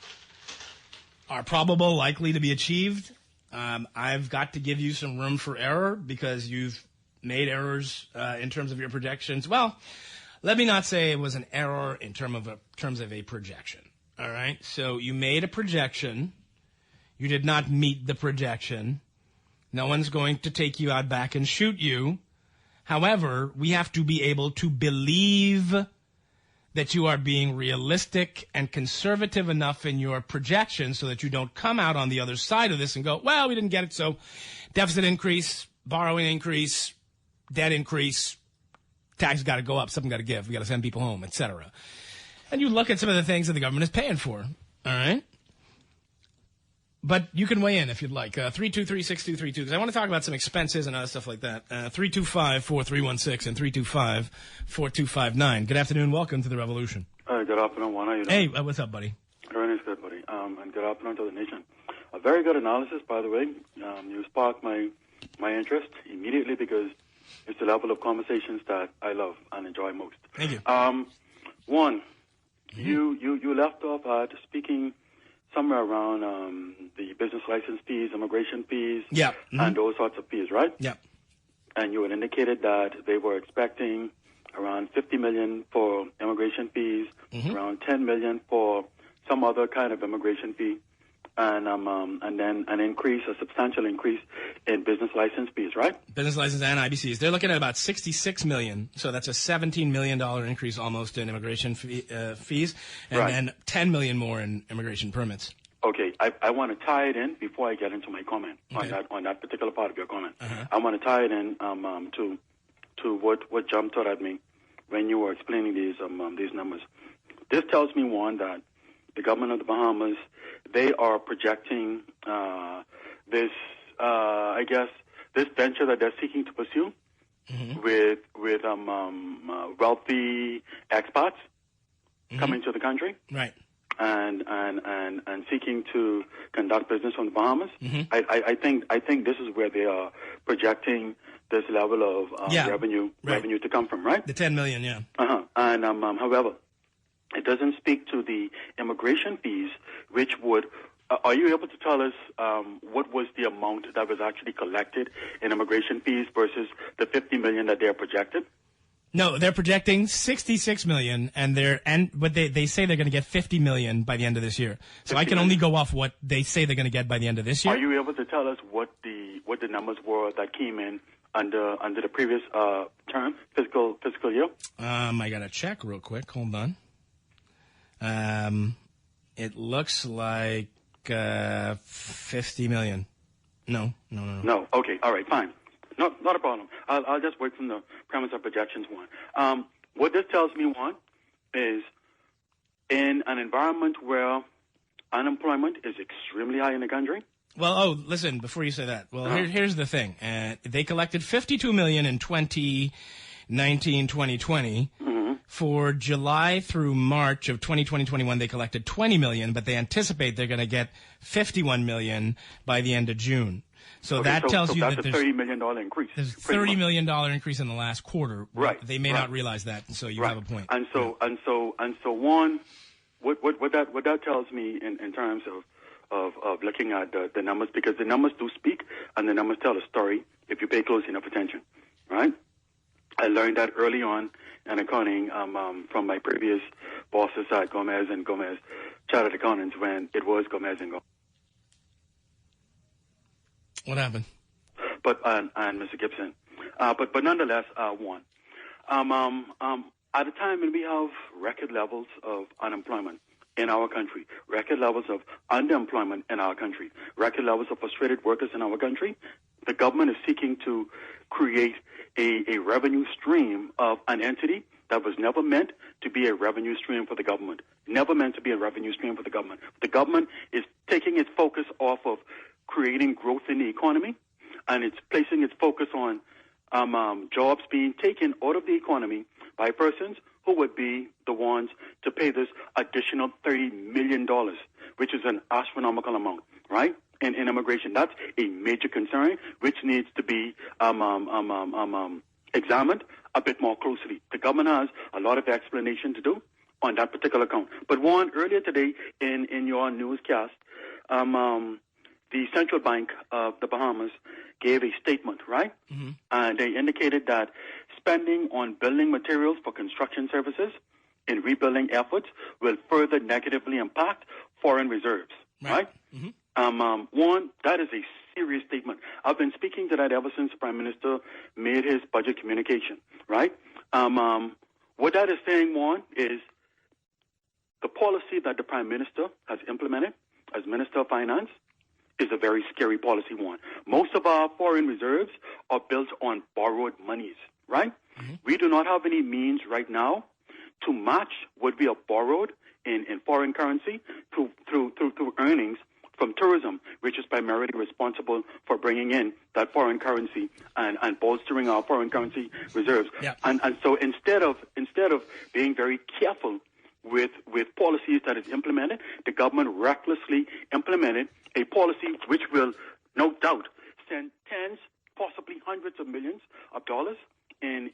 are probable, likely to be achieved. I've got to give you some room for error because you've made errors in terms of your projections. Well, let me not say it was an error in terms of a projection. All right? So you made a projection. You did not meet the projection. No one's going to take you out back and shoot you. However, we have to be able to believe that you are being realistic and conservative enough in your projections so that you don't come out on the other side of this and go, well, we didn't get it, so deficit increase, borrowing increase, debt increase, tax got to go up, something got to give, we got to send people home, etc. And you look at some of the things that the government is paying for, all right? But you can weigh in if you'd like. 323-6232, because I want to talk about some expenses and other stuff like that. 325-4316 and 325-4259. Good afternoon. Welcome to the Revolution. Good afternoon, Juan. How you doing? Hey, what's up, buddy? Everything's good, buddy. And good afternoon to the nation. A very good analysis, by the way. You sparked my interest immediately because it's the level of conversations that I love and enjoy most. Thank you. One, you left off at speaking somewhere around the business license fees, immigration fees, and those sorts of fees, right? Yeah. And you had indicated that they were expecting around $50 million for immigration fees, around $10 million for some other kind of immigration fee, and then a substantial increase in business license fees, right? Business license and IBCs. They're looking at about $66 million, so that's a $17 million increase almost in immigration fees, and then $10 million more in immigration permits. Okay, I want to tie it in before I get into my comment on that particular part of your comment. I want to tie it in to what jumped out at me when you were explaining these numbers. This tells me, one, that the government of the Bahamas, they are projecting this venture that they're seeking to pursue with wealthy expats coming to the country, right? And seeking to conduct business from the Bahamas. I think this is where they are projecting this level of revenue to come from, right? The $10 million, yeah. And however, It doesn't speak to the immigration fees, which would. Are you able to tell us what was the amount that was actually collected in immigration fees versus the $50 million that they're projected? No, they're projecting $66 million, but they say they're going to get $50 million by the end of this year. So I can only go off what they say they're going to get by the end of this year. Are you able to tell us what the numbers were that came in under the previous term, fiscal year? I got to check real quick. Hold on. It looks like 50 million. No. No. Okay. All right. Fine. No, not a problem. I'll just work from the premise of projections, Juan. What this tells me, Juan, is in an environment where unemployment is extremely high in the country. Well, listen, before you say that, here's the thing. They collected $52 million in 2019, 2020. For July through March of 2020-21, they collected $20 million, but they anticipate they're going to get $51 million by the end of June. So that tells you that there's a $30 million increase. There's a $30 million increase in the last quarter. Right. They may not realize that, and so you have a point. And so Juan, what that tells me in terms of looking at the numbers, because the numbers do speak and the numbers tell a story if you pay close enough attention, right? I learned that early on in accounting from my previous bosses at Gomez and Gomez Chartered Accountants when it was Gomez and Gomez. What happened? But and Mr. Gibson, but nonetheless, Juan, at a time when we have record levels of unemployment in our country, record levels of underemployment in our country, record levels of frustrated workers in our country, the government is seeking to create a revenue stream of an entity that was never meant to be a revenue stream for the government. Never meant to be a revenue stream for the government. The government is taking its focus off of creating growth in the economy, and it's placing its focus on jobs being taken out of the economy by persons who would be the ones to pay this additional $30 million, which is an astronomical amount, right? In immigration. That's a major concern, which needs to be examined a bit more closely. The government has a lot of explanation to do on that particular account. But Juan, earlier today in your newscast, the Central Bank of the Bahamas gave a statement, right? Mm-hmm. And they indicated that spending on building materials for construction services in rebuilding efforts will further negatively impact foreign reserves, right? Mm-hmm. One, that is a serious statement. I've been speaking to that ever since the Prime Minister made his budget communication, right? What that is saying, one, is the policy that the Prime Minister has implemented as Minister of Finance is a very scary policy, one. Most of our foreign reserves are built on borrowed monies, right? Mm-hmm. We do not have any means right now to match what we have borrowed in foreign currency through earnings from tourism, which is primarily responsible for bringing in that foreign currency and bolstering our foreign currency reserves. Yeah. And so instead of being very careful with policies that is implemented, the government recklessly implemented a policy which will, no doubt, send tens, possibly hundreds of millions of dollars in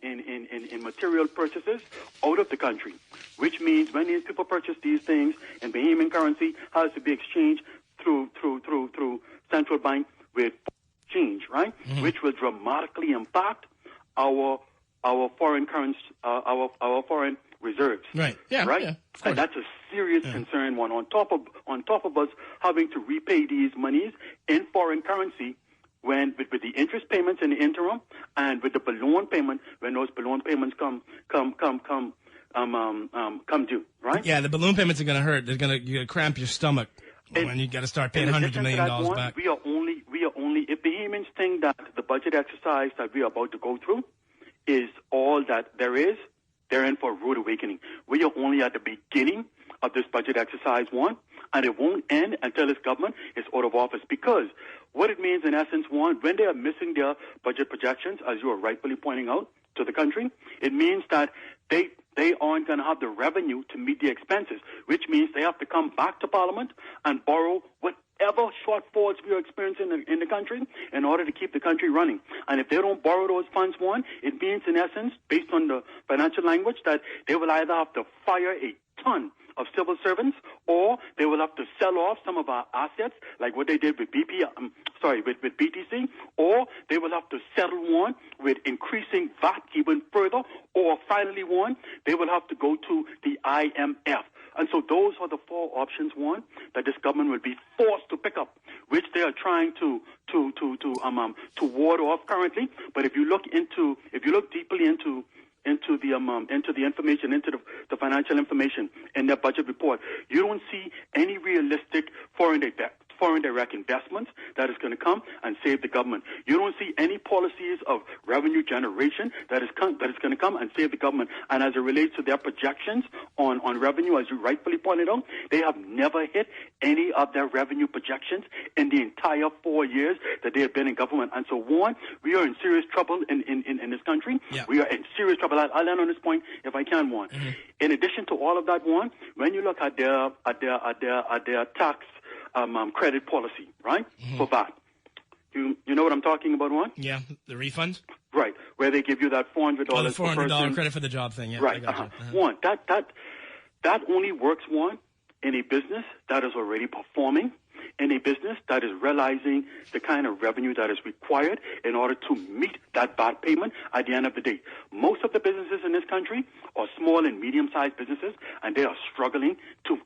material purchases out of the country, which means when these people purchase these things in Bahamian currency, has to be exchanged through central bank with change, right? Mm-hmm. Which will dramatically impact our foreign currency, our foreign reserves. Right. Yeah. Right. Yeah, and that's a serious concern. One on top of us having to repay these monies in foreign currency, when with the interest payments in the interim and with the balloon payment when those balloon payments come due. Right. Yeah, the balloon payments are going to hurt. You're going to cramp your stomach. When you got to start paying hundreds of $1 million back. We are only, if the Bahamians think that the budget exercise that we are about to go through is all that there is, they're in for a rude awakening. We are only at the beginning of this budget exercise, one, and it won't end until this government is out of office. Because what it means in essence, one, when they are missing their budget projections, as you are rightfully pointing out to the country, it means that they aren't going to have the revenue to meet the expenses, which means they have to come back to Parliament and borrow whatever shortfalls we are experiencing in the country in order to keep the country running. And if they don't borrow those funds, one, it means in essence, based on the financial language, that they will either have to fire a ton of civil servants, or they will have to sell off some of our assets, like what they did with with BTC, or they will have to settle one with increasing VAT even further, or finally one, they will have to go to the IMF. And so those are the four options, one, that this government will be forced to pick up, which they are trying to ward off currently. But if you look deeply into the information, into the financial information in their budget report, you don't see any realistic foreign direct investments that is going to come and save the government. You don't see any policies of revenue generation that is going to come and save the government. And as it relates to their projections on revenue, as you rightfully pointed out, they have never hit any of their revenue projections in the entire 4 years that they have been in government. And so, one, we are in serious trouble in this country. Yeah. We are in serious trouble. I'll end on this point if I can, Juan. Mm-hmm. In addition to all of that, Juan, when you look at their tax credit policy, right? Mm-hmm. For VAT. You know what I'm talking about, Juan? Yeah, the refunds? Right, where they give you that $400 the $400 credit for the job thing, yeah. Right, Juan, that only works, Juan, in a business that is already performing, in a business that is realizing the kind of revenue that is required in order to meet that VAT payment at the end of the day. Most of the businesses in this country are small and medium-sized businesses, and they are struggling to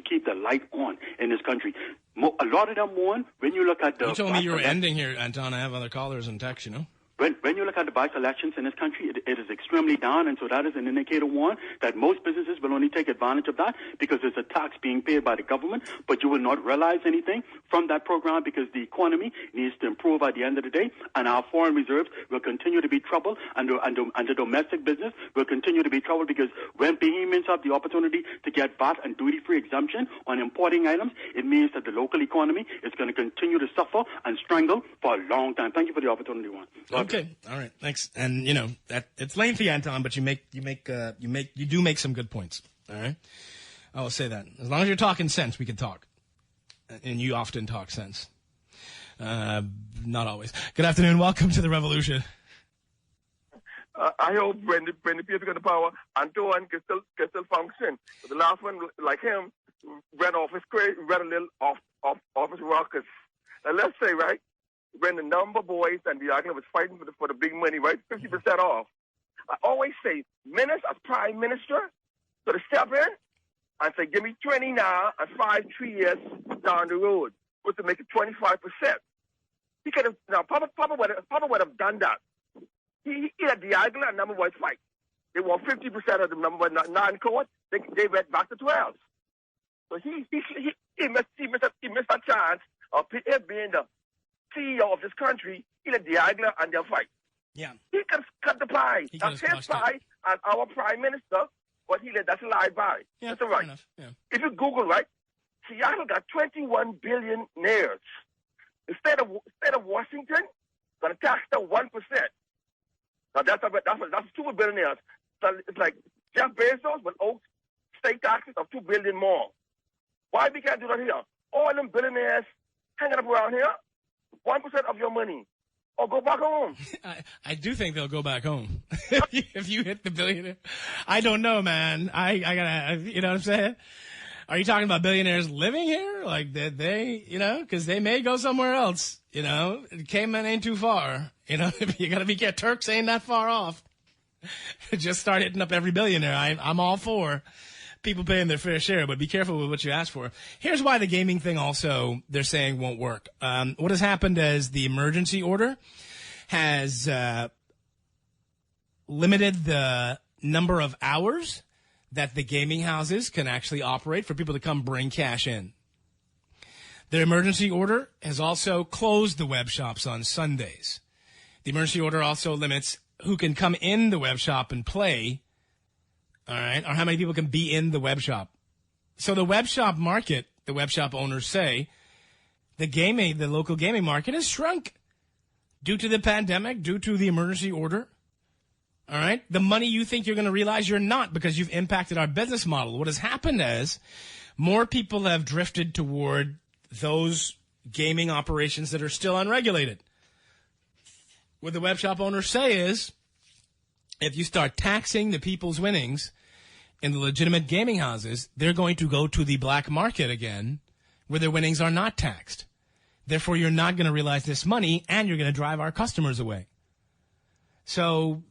keep the light on in this country. A lot of them, Juan, when you look at the... You told me you were ending here, Anton. I have other callers and texts, you know. When you look at the VAT collections in this country, it is extremely down, and so that is an indicator, one, that most businesses will only take advantage of that because there's a tax being paid by the government, but you will not realize anything from that program because the economy needs to improve at the end of the day, and our foreign reserves will continue to be troubled, and the domestic business will continue to be troubled because when behemoths have the opportunity to get VAT and duty-free exemption on importing items, it means that the local economy is going to continue to suffer and strangle for a long time. Thank you for the opportunity, Juan. Okay. All right. Thanks. And you know that it's lengthy, Anton, but you do make some good points. All right. I will say that as long as you're talking sense, we can talk, and you often talk sense. Not always. Good afternoon. Welcome to the revolution. I hope when the people get the power, Antoine can still function. But the last one, like him, ran a little off his rockers. Now let's say, right, when the number boys and the argument was fighting for the big money, right, 50% off. I always say, ministers as prime minister, so to step in and say, give me 20 now and 3 years down the road, was to make it 25%. He could have, now, Papa would have done that. He had the argument and number boys fight. They want 50% of the number one non-court. They went back to 12. So he missed a chance of him being the CEO of this country. He let Diagla and they'll fight. Yeah. He can cut the pie. That's his pie and our prime minister, but that's a lie by. Yeah, that's all right. Yeah. If you Google, right, Seattle got 21 billionaires. Instead of Washington, gonna tax them 1%. Now that's 2 billionaires. So it's like Jeff Bezos but owes state taxes of $2 billion more. Why we can't do that here? All them billionaires hanging up around here, 1% of your money, or go back home. I do think they'll go back home if you hit the billionaire. I don't know, man. I gotta, you know what I'm saying? Are you talking about billionaires living here? Like they, you know, because they may go somewhere else. You know, Cayman ain't too far. You know, you gotta be careful. Turks ain't that far off. Just start hitting up every billionaire. I'm all for people paying their fair share, but be careful with what you ask for. Here's why the gaming thing also, they're saying, won't work. What has happened is the emergency order has limited the number of hours that the gaming houses can actually operate for people to come bring cash in. The emergency order has also closed the web shops on Sundays. The emergency order also limits who can come in the web shop and play, all right, or how many people can be in the web shop. So the web shop market, the web shop owners say, the local gaming market has shrunk due to the pandemic, due to the emergency order. All right. The money you think you're going to realize you're not because you've impacted our business model. What has happened is more people have drifted toward those gaming operations that are still unregulated. What the web shop owners say is if you start taxing the people's winnings in the legitimate gaming houses, they're going to go to the black market again, where their winnings are not taxed. Therefore, you're not going to realize this money, and you're going to drive our customers away. So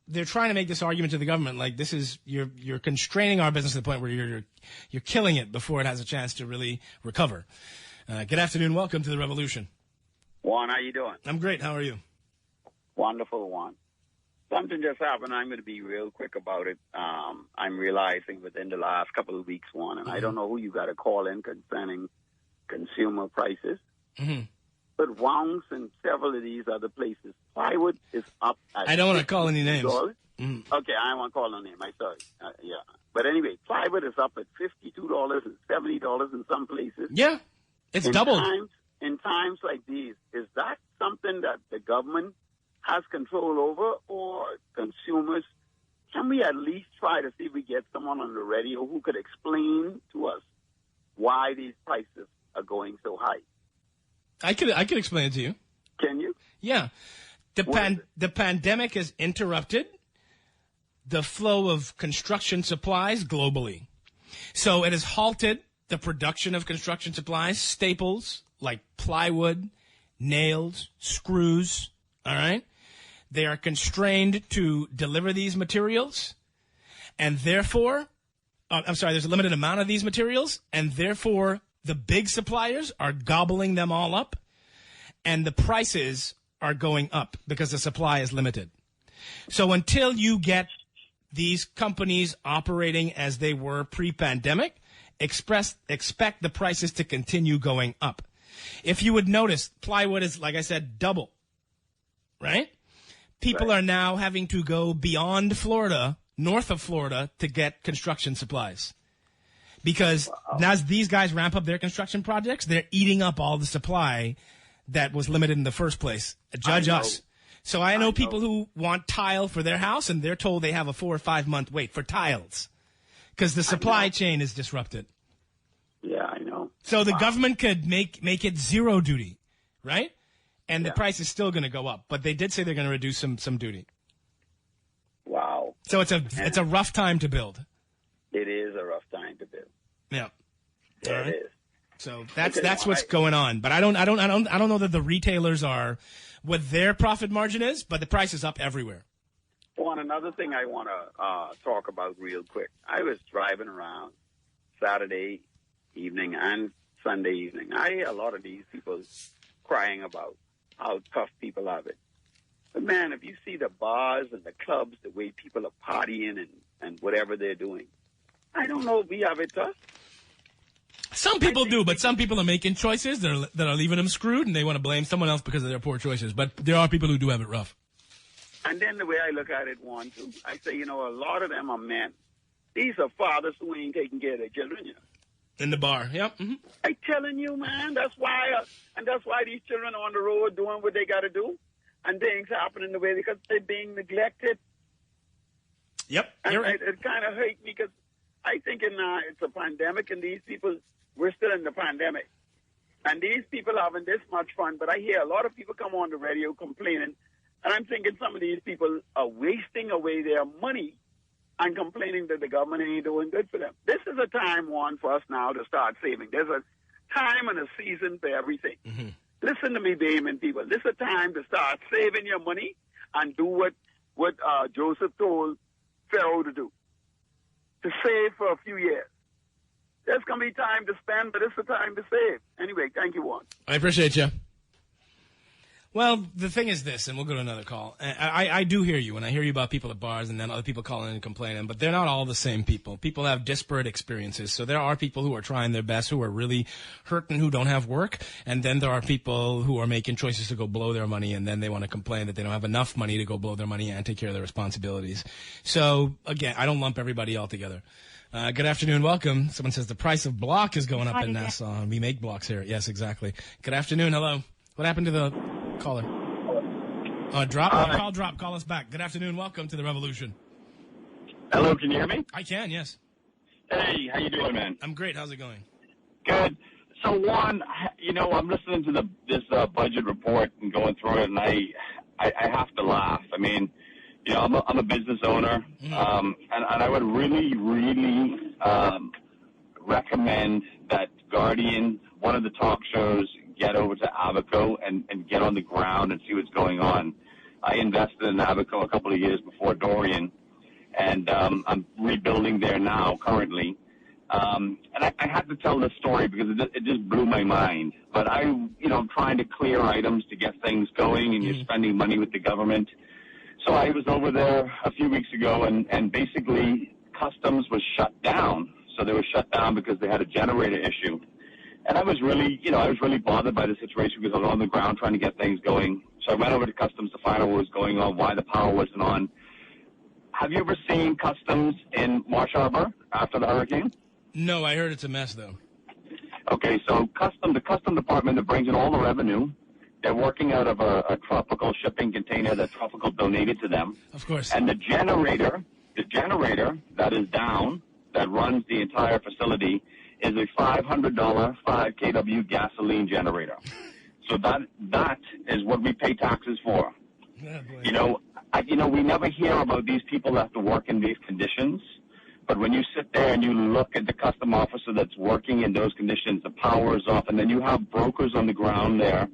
they're trying to make this argument to the government, like this is you're constraining our business to the point where you're killing it before it has a chance to really recover. Good afternoon. Welcome to the revolution. Juan, how you doing? I'm great. How are you? Wonderful, Juan. Something just happened. I'm going to be real quick about it. I'm realizing within the last couple of weeks, Juan, and I don't know who you got to call in concerning consumer prices. Mm-hmm. But Wong's and several of these other places, plywood is up. I don't want to call any names. Mm-hmm. Okay, I won't call no name. I'm sorry. Yeah. But anyway, plywood is up at $52 and $70 in some places. Yeah, it's doubled. In times like these, is that something that the government has control over, or consumers? Can we at least try to see if we get someone on the radio who could explain to us why these prices are going so high? I could explain it to you. Can you? Yeah. The pandemic has interrupted the flow of construction supplies globally. So it has halted the production of construction supplies, staples like plywood, nails, screws, all right? They are constrained to deliver these materials, and therefore, there's a limited amount of these materials, and therefore the big suppliers are gobbling them all up, and the prices are going up because the supply is limited. So until you get these companies operating as they were pre-pandemic, expect the prices to continue going up. If you would notice, plywood is, like I said, double, right? People are now having to go beyond Florida, north of Florida, to get construction supplies. Because as these guys ramp up their construction projects, they're eating up all the supply that was limited in the first place. Judge us. So I know people who want tile for their house, and they're told they have a 4 or 5 month wait for tiles because the supply chain is disrupted. Yeah, I know. So the government could make it zero duty, right? And the price is still going to go up. But they did say they're going to reduce some duty. Wow. So it's a rough time to build. It is a rough time to build. Yeah. Yeah, it is. So that's what's going on. But I don't know that the retailers are what their profit margin is, but the price is up everywhere. Well, another thing I want to talk about real quick. I was driving around Saturday evening and Sunday evening. I hear a lot of these people crying about how tough people have it. But, man, if you see the bars and the clubs, the way people are partying and whatever they're doing, I don't know if we have it tough. Some people do, but some people are making choices that are leaving them screwed, and they want to blame someone else because of their poor choices. But there are people who do have it rough. And then the way I look at it, Juan, too, I say, a lot of them are men. These are fathers who ain't taking care of their children, In the bar, yep. Mm-hmm. I'm telling you, man, that's why these children are on the road doing what they got to do, and things happening the way because they're being neglected. Yep, and it kind of hurt me because I think it's a pandemic, and these people, we're still in the pandemic, and these people are having this much fun. But I hear a lot of people come on the radio complaining, and I'm thinking some of these people are wasting away their money and complaining that the government ain't doing good for them. This is a time, Juan, for us now to start saving. There's a time and a season for everything. Mm-hmm. Listen to me, Bayman people. This is a time to start saving your money and do what Joseph told Pharaoh to do, to save for a few years. There's going to be time to spend, but it's a time to save. Anyway, thank you, Juan. I appreciate you. Well, the thing is this, and we'll go to another call. I do hear you, and I hear you about people at bars and then other people calling in and complaining, but they're not all the same people. People have disparate experiences. So there are people who are trying their best, who are really hurting, who don't have work, and then there are people who are making choices to go blow their money, and then they want to complain that they don't have enough money to go blow their money and take care of their responsibilities. So, again, I don't lump everybody all together. Good afternoon. Welcome. Someone says the price of block is going up in Nassau. We make blocks here. Yes, exactly. Good afternoon. Hello. What happened to the caller? Drop. Call drop. Call us back. Good afternoon. Welcome to the revolution. Hello. Can you hear me? I can. Yes. Hey, how you doing, man? I'm great. How's it going? Good. So, Juan, I'm listening to this budget report and going through it, and I have to laugh. I mean, you know, I'm a business owner, and I would really recommend that Guardian, one of the talk shows, get over to Abaco and get on the ground and see what's going on. I invested in Abaco a couple of years before Dorian, and I'm rebuilding there now currently. And I had to tell this story because it just blew my mind. But I'm trying to clear items to get things going, and you're spending money with the government. So I was over there a few weeks ago, and basically customs was shut down. So they were shut down because they had a generator issue. And I was really bothered by the situation because I was on the ground trying to get things going. So I went over to customs to find out what was going on, why the power wasn't on. Have you ever seen customs in Marsh Harbor after the hurricane? No, I heard it's a mess, though. Okay, so the custom department that brings in all the revenue, they're working out of a tropical shipping container that Tropical donated to them. Of course. And the generator that is down, that runs the entire facility, is a $500 5 kW gasoline generator. So that is what we pay taxes for. We never hear about these people that have to work in these conditions. But when you sit there and you look at the custom officer that's working in those conditions, the power is off, and then you have brokers on the ground there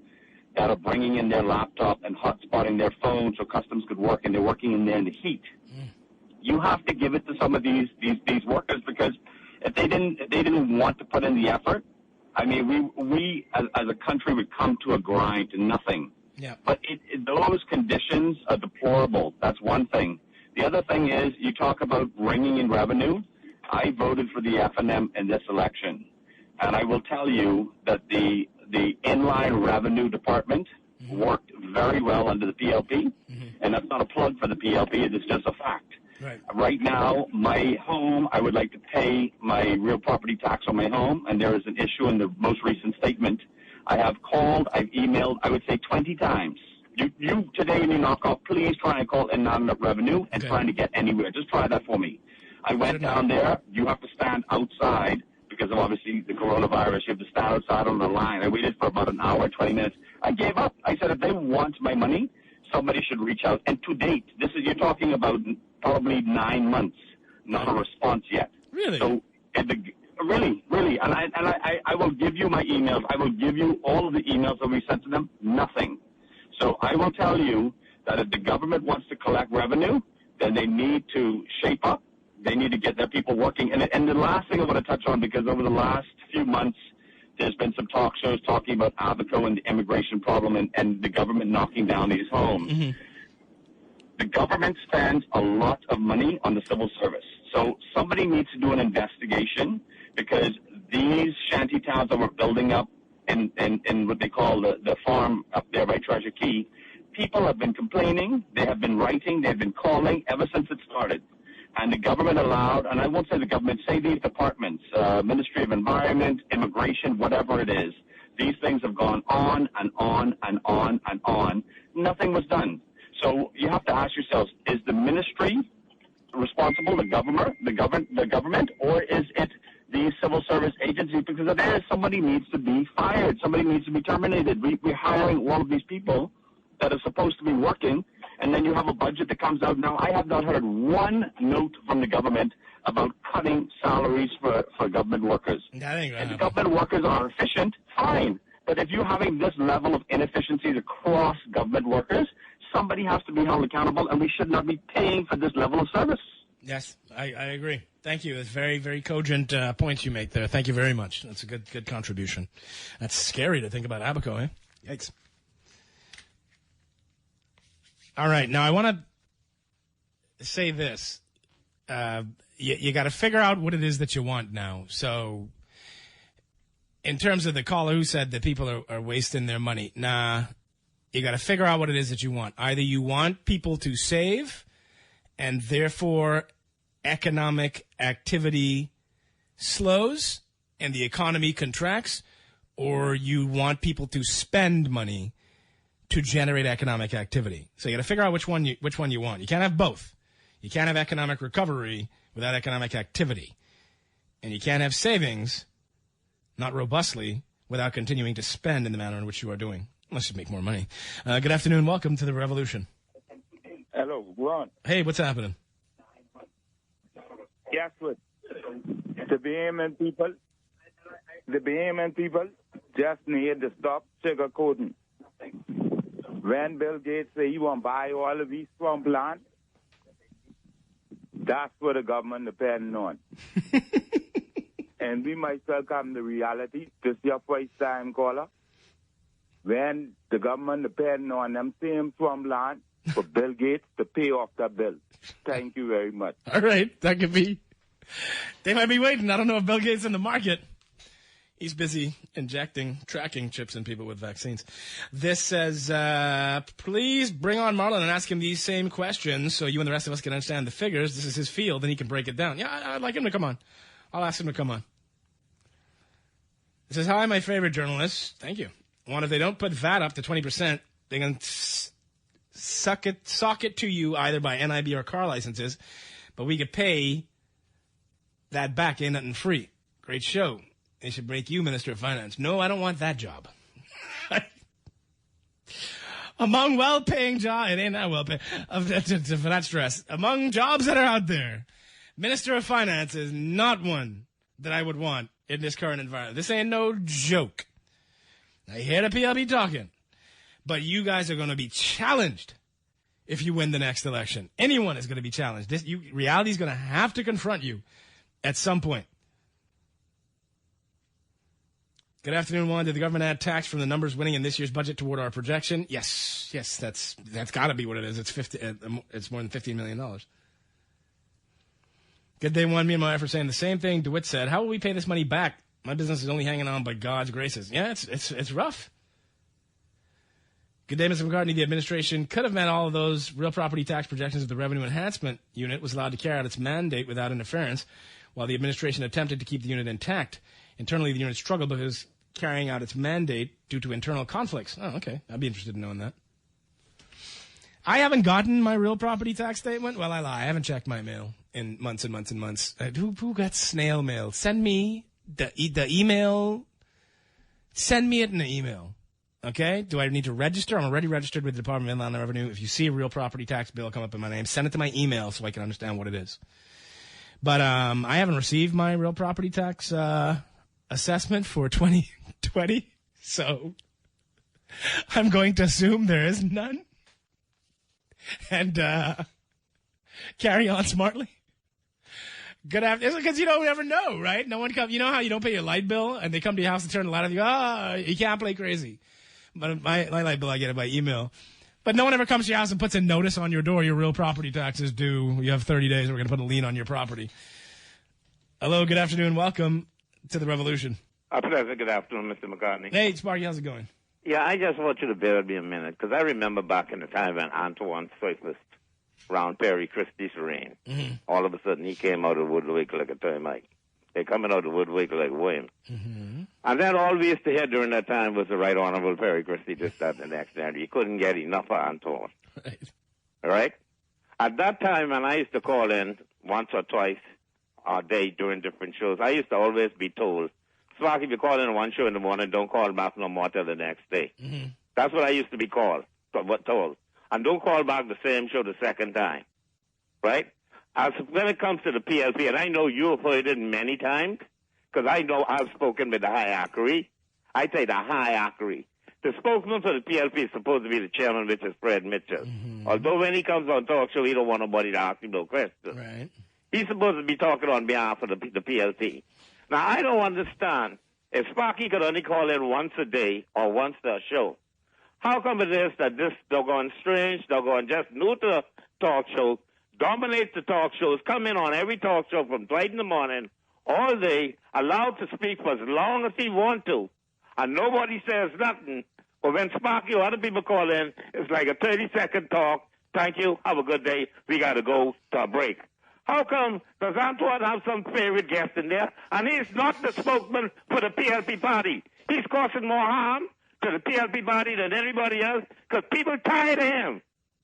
that are bringing in their laptop and hotspotting their phone so customs could work, and they're working in there in the heat. You have to give it to some of these workers, because if they didn't want to put in the effort, I mean, we as a country would come to a grind to nothing. Yeah. But those conditions are deplorable. That's one thing. The other thing is, you talk about bringing in revenue. I voted for the F&M in this election, and I will tell you that the inline revenue department worked very well under the PLP, and that's not a plug for the PLP. It is just a fact. Right now, my home, I would like to pay my real property tax on my home, and there is an issue in the most recent statement. I have called, I've emailed, I would say 20 times. You today when you knock off, please try and call in non-enough revenue and trying to get anywhere. Just try that for me. I went down there. You have to stand outside because of obviously the coronavirus. You have to stand outside on the line. I waited for about an hour, 20 minutes. I gave up. I said, if they want my money, somebody should reach out. And to date, you're talking about probably 9 months, not a response yet. Really? So, really. And I will give you my emails. I will give you all of the emails that we sent to them. Nothing. So I will tell you that if the government wants to collect revenue, then they need to shape up. They need to get their people working. And the last thing I want to touch on, because over the last few months, there's been some talk shows talking about Abaco and the immigration problem and the government knocking down these homes. The government spends a lot of money on the civil service. So somebody needs to do an investigation, because these shanty towns that we're building up in what they call the farm up there by Treasure Key, people have been complaining, they have been writing, they've been calling ever since it started. And the government allowed, and I won't say the government, say these departments, Ministry of Environment, Immigration, whatever it is, these things have gone on and on and on and on. Nothing was done. So you have to ask yourselves, is the ministry responsible, the government, or is it the civil service agency? Because if there is, somebody needs to be fired. Somebody needs to be terminated. We're hiring all of these people that are supposed to be working, and then you have a budget that comes out. Now, I have not heard one note from the government about cutting salaries for government workers. If the government workers are efficient, fine. But if you're having this level of inefficiencies across government workers, somebody has to be held accountable, and we should not be paying for this level of service. Yes, I agree. Thank you. It's very, very cogent points you make there. Thank you very much. That's a good contribution. That's scary to think about Abaco, eh? Yikes. All right. Now, I want to say this. You got to figure out what it is that you want now. So, in terms of the caller who said that people are wasting their money, nah, you got to figure out what it is that you want. Either you want people to save, and therefore economic activity slows and the economy contracts, or you want people to spend money to generate economic activity. So you got to figure out which one you want. You can't have both. You can't have economic recovery without economic activity. And you can't have savings, not robustly, without continuing to spend in the manner in which you are doing, unless you make more money. Good afternoon. Welcome to the revolution. Hello, Juan. Hey, what's happening? Guess what? The Bahamian people just need to stop sugarcoating. When Bill Gates say he won't buy all of these swampland, that's what the government depends on. And we might well come to reality. This is your first time caller. When the government depends on them same swampland for Bill Gates to pay off the bill. Thank you very much. All right, that could be. They might be waiting. I don't know if Bill Gates is in the market. He's busy tracking chips in people with vaccines. This says, please bring on Marlon and ask him these same questions so you and the rest of us can understand the figures. This is his field, and he can break it down. Yeah, I'd like him to come on. I'll ask him to come on. It says, hi, my favorite journalist. Thank you. One, if they don't put VAT up to 20%, they can sock it to you either by NIB or car licenses, but we could pay that back. Ain't nothing free. Great show. They should make you Minister of Finance. No, I don't want that job. Among well-paying jobs, it ain't that well-paying, for that stress. Among jobs that are out there, Minister of Finance is not one that I would want in this current environment. This ain't no joke. I hear the PLB talking, but you guys are going to be challenged if you win the next election. Anyone is going to be challenged. Reality is going to have to confront you at some point. Good afternoon, Juan. Did the government add tax from the numbers winning in this year's budget toward our projection? Yes, that's got to be what it is. It's more than $15 million. Good day, Juan. Me and my wife are saying the same thing DeWitt said. How will we pay this money back? My business is only hanging on by God's graces. Yeah, it's rough. Good day, Mr. McCartney. The administration could have met all of those real property tax projections if the Revenue Enhancement Unit was allowed to carry out its mandate without interference, while the administration attempted to keep the unit intact. Internally, the unit struggled because carrying out its mandate due to internal conflicts. Oh, okay. I'd be interested in knowing that. I haven't gotten my real property tax statement. Well, I lie. I haven't checked my mail in months and months and months. Who got snail mail? Send me the email. Send me it in the email. Okay? Do I need to register? I'm already registered with the Department of Inland Revenue. If you see a real property tax bill come up in my name, send it to my email so I can understand what it is. But I haven't received my real property tax assessment for 2020, so I'm going to assume there is none and carry on smartly. Good afternoon, because you don't ever know, right? No one comes. You know how you don't pay your light bill and they come to your house and turn the light on. You go, you can't play crazy. But my light bill, I get it by email. But no one ever comes to your house and puts a notice on your door. Your real property tax is due. You have 30 days. We're going to put a lien on your property. Hello, good afternoon. Welcome to the revolution. A pleasure. Good afternoon, Mr. McCartney. Hey, Sparky, how's it going? Yeah, I just want you to bear with me a minute, because I remember back in the time when Antoine surfaced around Perry Christie's reign. Mm-hmm. All of a sudden, he came out of the woodwork like a termite. They're coming out of the woodwork like William. Mm-hmm. And then all we used to hear during that time was the Right Honorable Perry Christie, this, that, and the next. And you couldn't get enough of Antoine. Right. All right? At that time, when I used to call in once or twice a day during different shows, I used to always be told, Sparky, if you call in one show in the morning, don't call back no more till the next day. Mm-hmm. That's what I used to be told. And don't call back the same show the second time. Right? As when it comes to the PLP, and I know you have heard it many times, because I know I've spoken with the hierarchy. I say the hierarchy. The spokesman for the PLP is supposed to be the chairman, which is Fred Mitchell. Mm-hmm. Although when he comes on talk show, he don't want nobody to ask him no questions. Right. He's supposed to be talking on behalf of the PLP. Now, I don't understand. If Sparky could only call in once a day or once a show, how come it is that this doggone strange, doggone just new to the talk show, dominates the talk shows, come in on every talk show from 2 in the morning, all day, allowed to speak for as long as he want to, and nobody says nothing. But when Sparky or other people call in, it's like a 30-second talk. Thank you. Have a good day. We got to go to a break. How come does Antoine have some favorite guest in there, and he's not the spokesman for the PLP party? He's causing more harm to the PLP party than anybody else because people tired of him.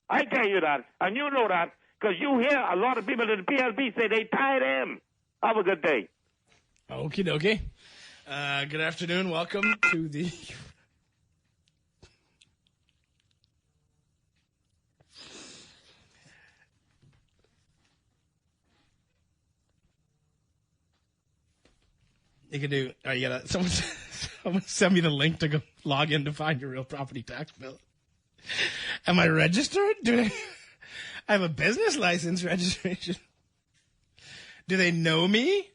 I tell you that, and you know that, because you hear a lot of people in the PLP say they tired of him. Have a good day. Okie dokie. Good afternoon. Welcome to the... You can do. You gotta. Someone send me the link to go log in to find your real property tax bill. Am I registered? I have a business license registration. Do they know me?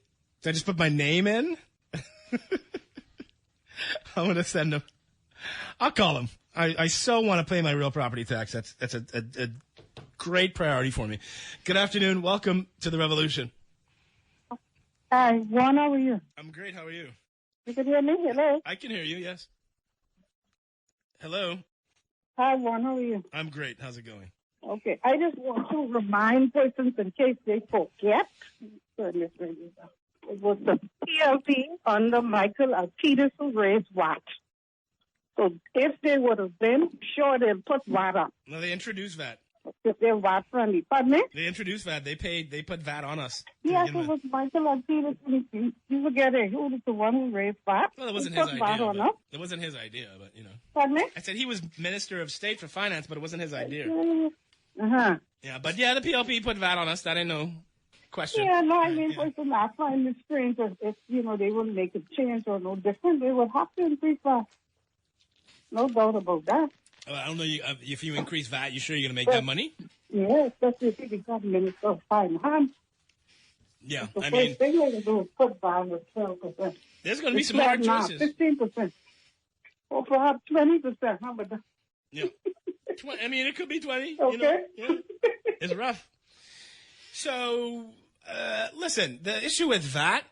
Do I just put my name in? I'm gonna send them. I'll call them. I so want to pay my real property tax. That's a great priority for me. Good afternoon. Welcome to the revolution. Hi, Juan, how are you? I'm great. How are you? You can hear me? Hello? I can hear you, yes. Hello? Hi, Juan, how are you? I'm great. How's it going? Okay, I just want to remind persons in case they forget. It was the PLP under Michael Alcides who raised VAT. So if they would have been, sure they'd put VAT up. No, they introduced VAT. If they're VAT friendly. Pardon me? They introduced VAT. They put VAT on us. Yes, it was Michael Alcides. You forget it. Who was the one who raised VAT? Well, it wasn't he his put VAT idea. on us. It wasn't his idea, but, you know. Pardon me? I said he was Minister of State for Finance, but it wasn't his idea. Uh-huh. Yeah, but yeah, the PLP put VAT on us. That ain't no question. Yeah, no, I mean, for the last time, it's strange if, you know, they wouldn't make a change or no different, they would have to increase VAT. No doubt about that. Well, I don't know. If you increase VAT, you sure you're going to make that money? Yeah, especially if the government is so hand. Yeah, The I first mean, thing they can do is put VAT with 12%. there's going to be some hard choices. 15%. Or perhaps 20%. How about that? Yeah. I mean, it could be 20. Okay. You know? Yeah. It's rough. So, listen, the issue with VAT,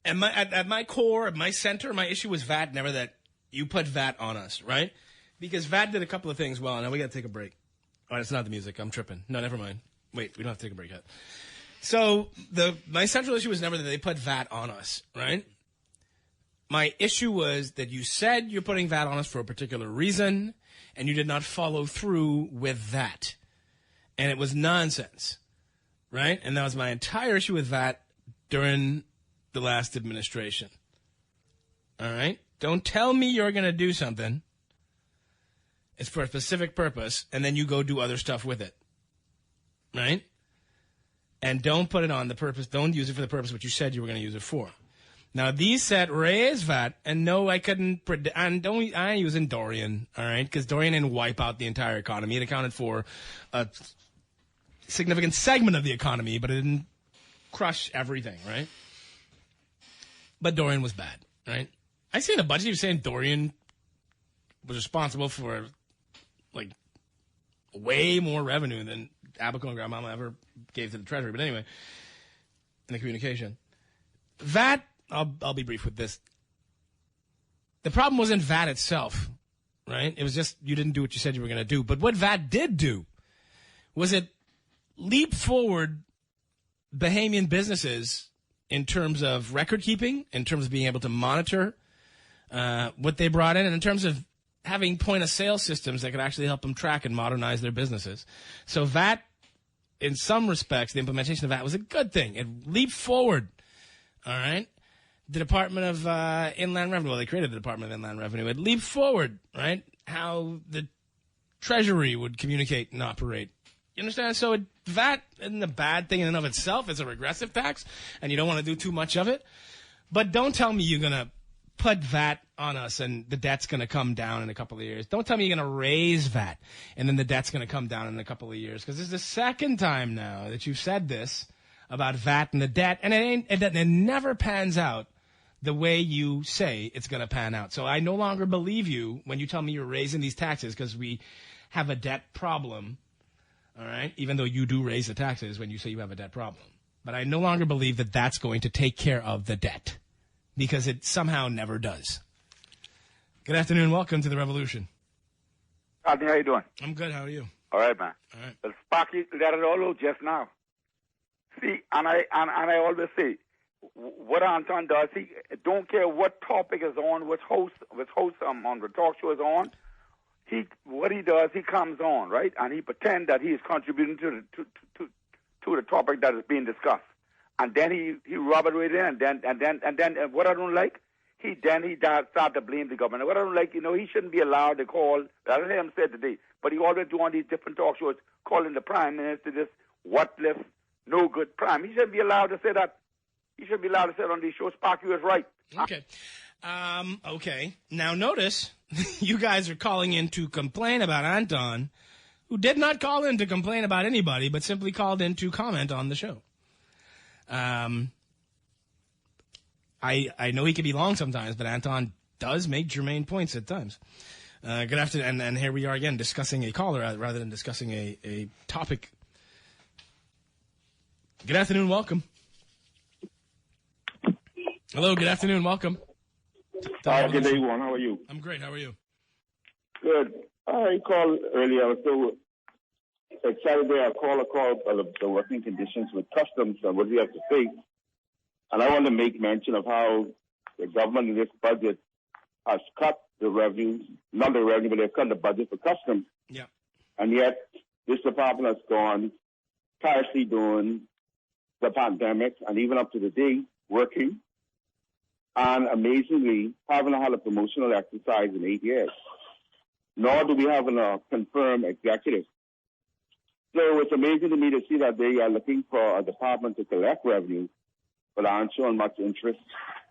and at my core, at my center, my issue was VAT, never that you put VAT on us, right? Because VAT did a couple of things well. Now we got to take a break. All right, it's not the music. I'm tripping. No, never mind. Wait, we don't have to take a break yet. So my central issue was never that they put VAT on us, right? My issue was that you said you're putting VAT on us for a particular reason, and you did not follow through with that. And it was nonsense, right? And that was my entire issue with VAT during the last administration. All right? Don't tell me you're going to do something. It's for a specific purpose, and then you go do other stuff with it. Right? And don't put it on the purpose. Don't use it for the purpose which you said you were going to use it for. Now, these said raise VAT, and no, I couldn't predict. And I ain't using Dorian, all right? Because Dorian didn't wipe out the entire economy. It accounted for a significant segment of the economy, but it didn't crush everything, right? But Dorian was bad, right? I see in the budget he was saying Dorian was responsible for, like, way more revenue than Abaco and Grandmama ever gave to the Treasury. But anyway, in the communication. VAT, I'll be brief with this. The problem wasn't VAT itself, right? It was just you didn't do what you said you were going to do. But what VAT did do was it leap forward Bahamian businesses in terms of record keeping, in terms of being able to monitor what they brought in, and in terms of having point-of-sale systems that could actually help them track and modernize their businesses. So VAT, in some respects, the implementation of VAT was a good thing. It leaped forward, all right? The Department of Inland Revenue, well, they created the Department of Inland Revenue. It leaped forward, right? How the Treasury would communicate and operate. You understand? So VAT isn't a bad thing in and of itself. It's a regressive tax, and you don't want to do too much of it. But don't tell me you're going to put VAT on us and the debt's going to come down in a couple of years. Don't tell me you're going to raise VAT and then the debt's going to come down in a couple of years. Because this is the second time now that you've said this about VAT and the debt, and it never pans out the way you say it's going to pan out. So I no longer believe you when you tell me you're raising these taxes because we have a debt problem, all right? Even though you do raise the taxes when you say you have a debt problem. But I no longer believe that that's going to take care of the debt because it somehow never does. Good afternoon. Welcome to the Revolution. How you doing? I'm good. How are you? All right, man. All right. Well, Sparky let it all out just now. See, and I always say, what Anton does, he don't care what topic is on, which host on the talk show is on. What he does, he comes on, right, and he pretends that he is contributing to the topic that is being discussed, and then he rub it right in, and then what I don't like, he start to blame the government. What I don't like, he shouldn't be allowed to call. I don't hear him say today, but he always do on these different talk shows calling the prime minister this what-if, no good prime. He shouldn't be allowed to say that. He should be allowed to sit on these shows. Sparky was right. Okay. Okay. Now notice, you guys are calling in to complain about Anton, who did not call in to complain about anybody, but simply called in to comment on the show. I know he can be long sometimes, but Anton does make germane points at times. Good afternoon, and here we are again discussing a caller rather than discussing a topic. Good afternoon, welcome. Hello, good afternoon, welcome. Hi, good day, Juan. How are you? I'm great, how are you? Good. I called earlier. I was so excited there. I called the working conditions with customs and what we have to face. And I want to make mention of how the government in this budget has cut the revenue, not the revenue, but they've cut the budget for customs. Yeah. And yet, this department has gone tirelessly during the pandemic and even up to the day working. And amazingly, haven't had a promotional exercise in 8 years. Nor do we have a confirmed executive. So it's amazing to me to see that they are looking for a department to collect revenue, but aren't showing much interest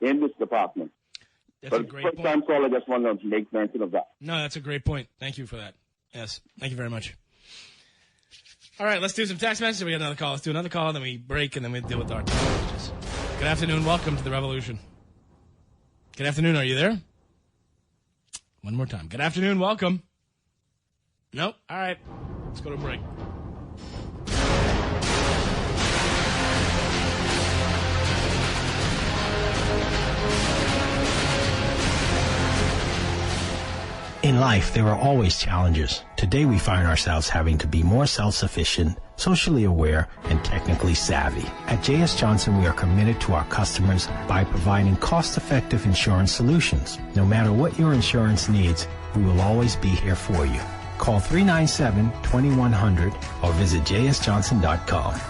in this department. That's but a great first time call, I just wanted to make mention of that. No, that's a great point. Thank you for that. Yes, thank you very much. All right, let's do some text messages. We got another call. Let's do another call, then we break, and then we deal with our text messages. Good afternoon. Welcome to the Revolution. Good afternoon. Are you there? One more time. Good afternoon. Welcome. Nope. All right. Let's go to break. In life, there are always challenges. Today, we find ourselves having to be more self-sufficient, socially aware, and technically savvy. At J.S. Johnson, we are committed to our customers by providing cost-effective insurance solutions. No matter what your insurance needs, we will always be here for you. Call 397-2100 or visit jsjohnson.com.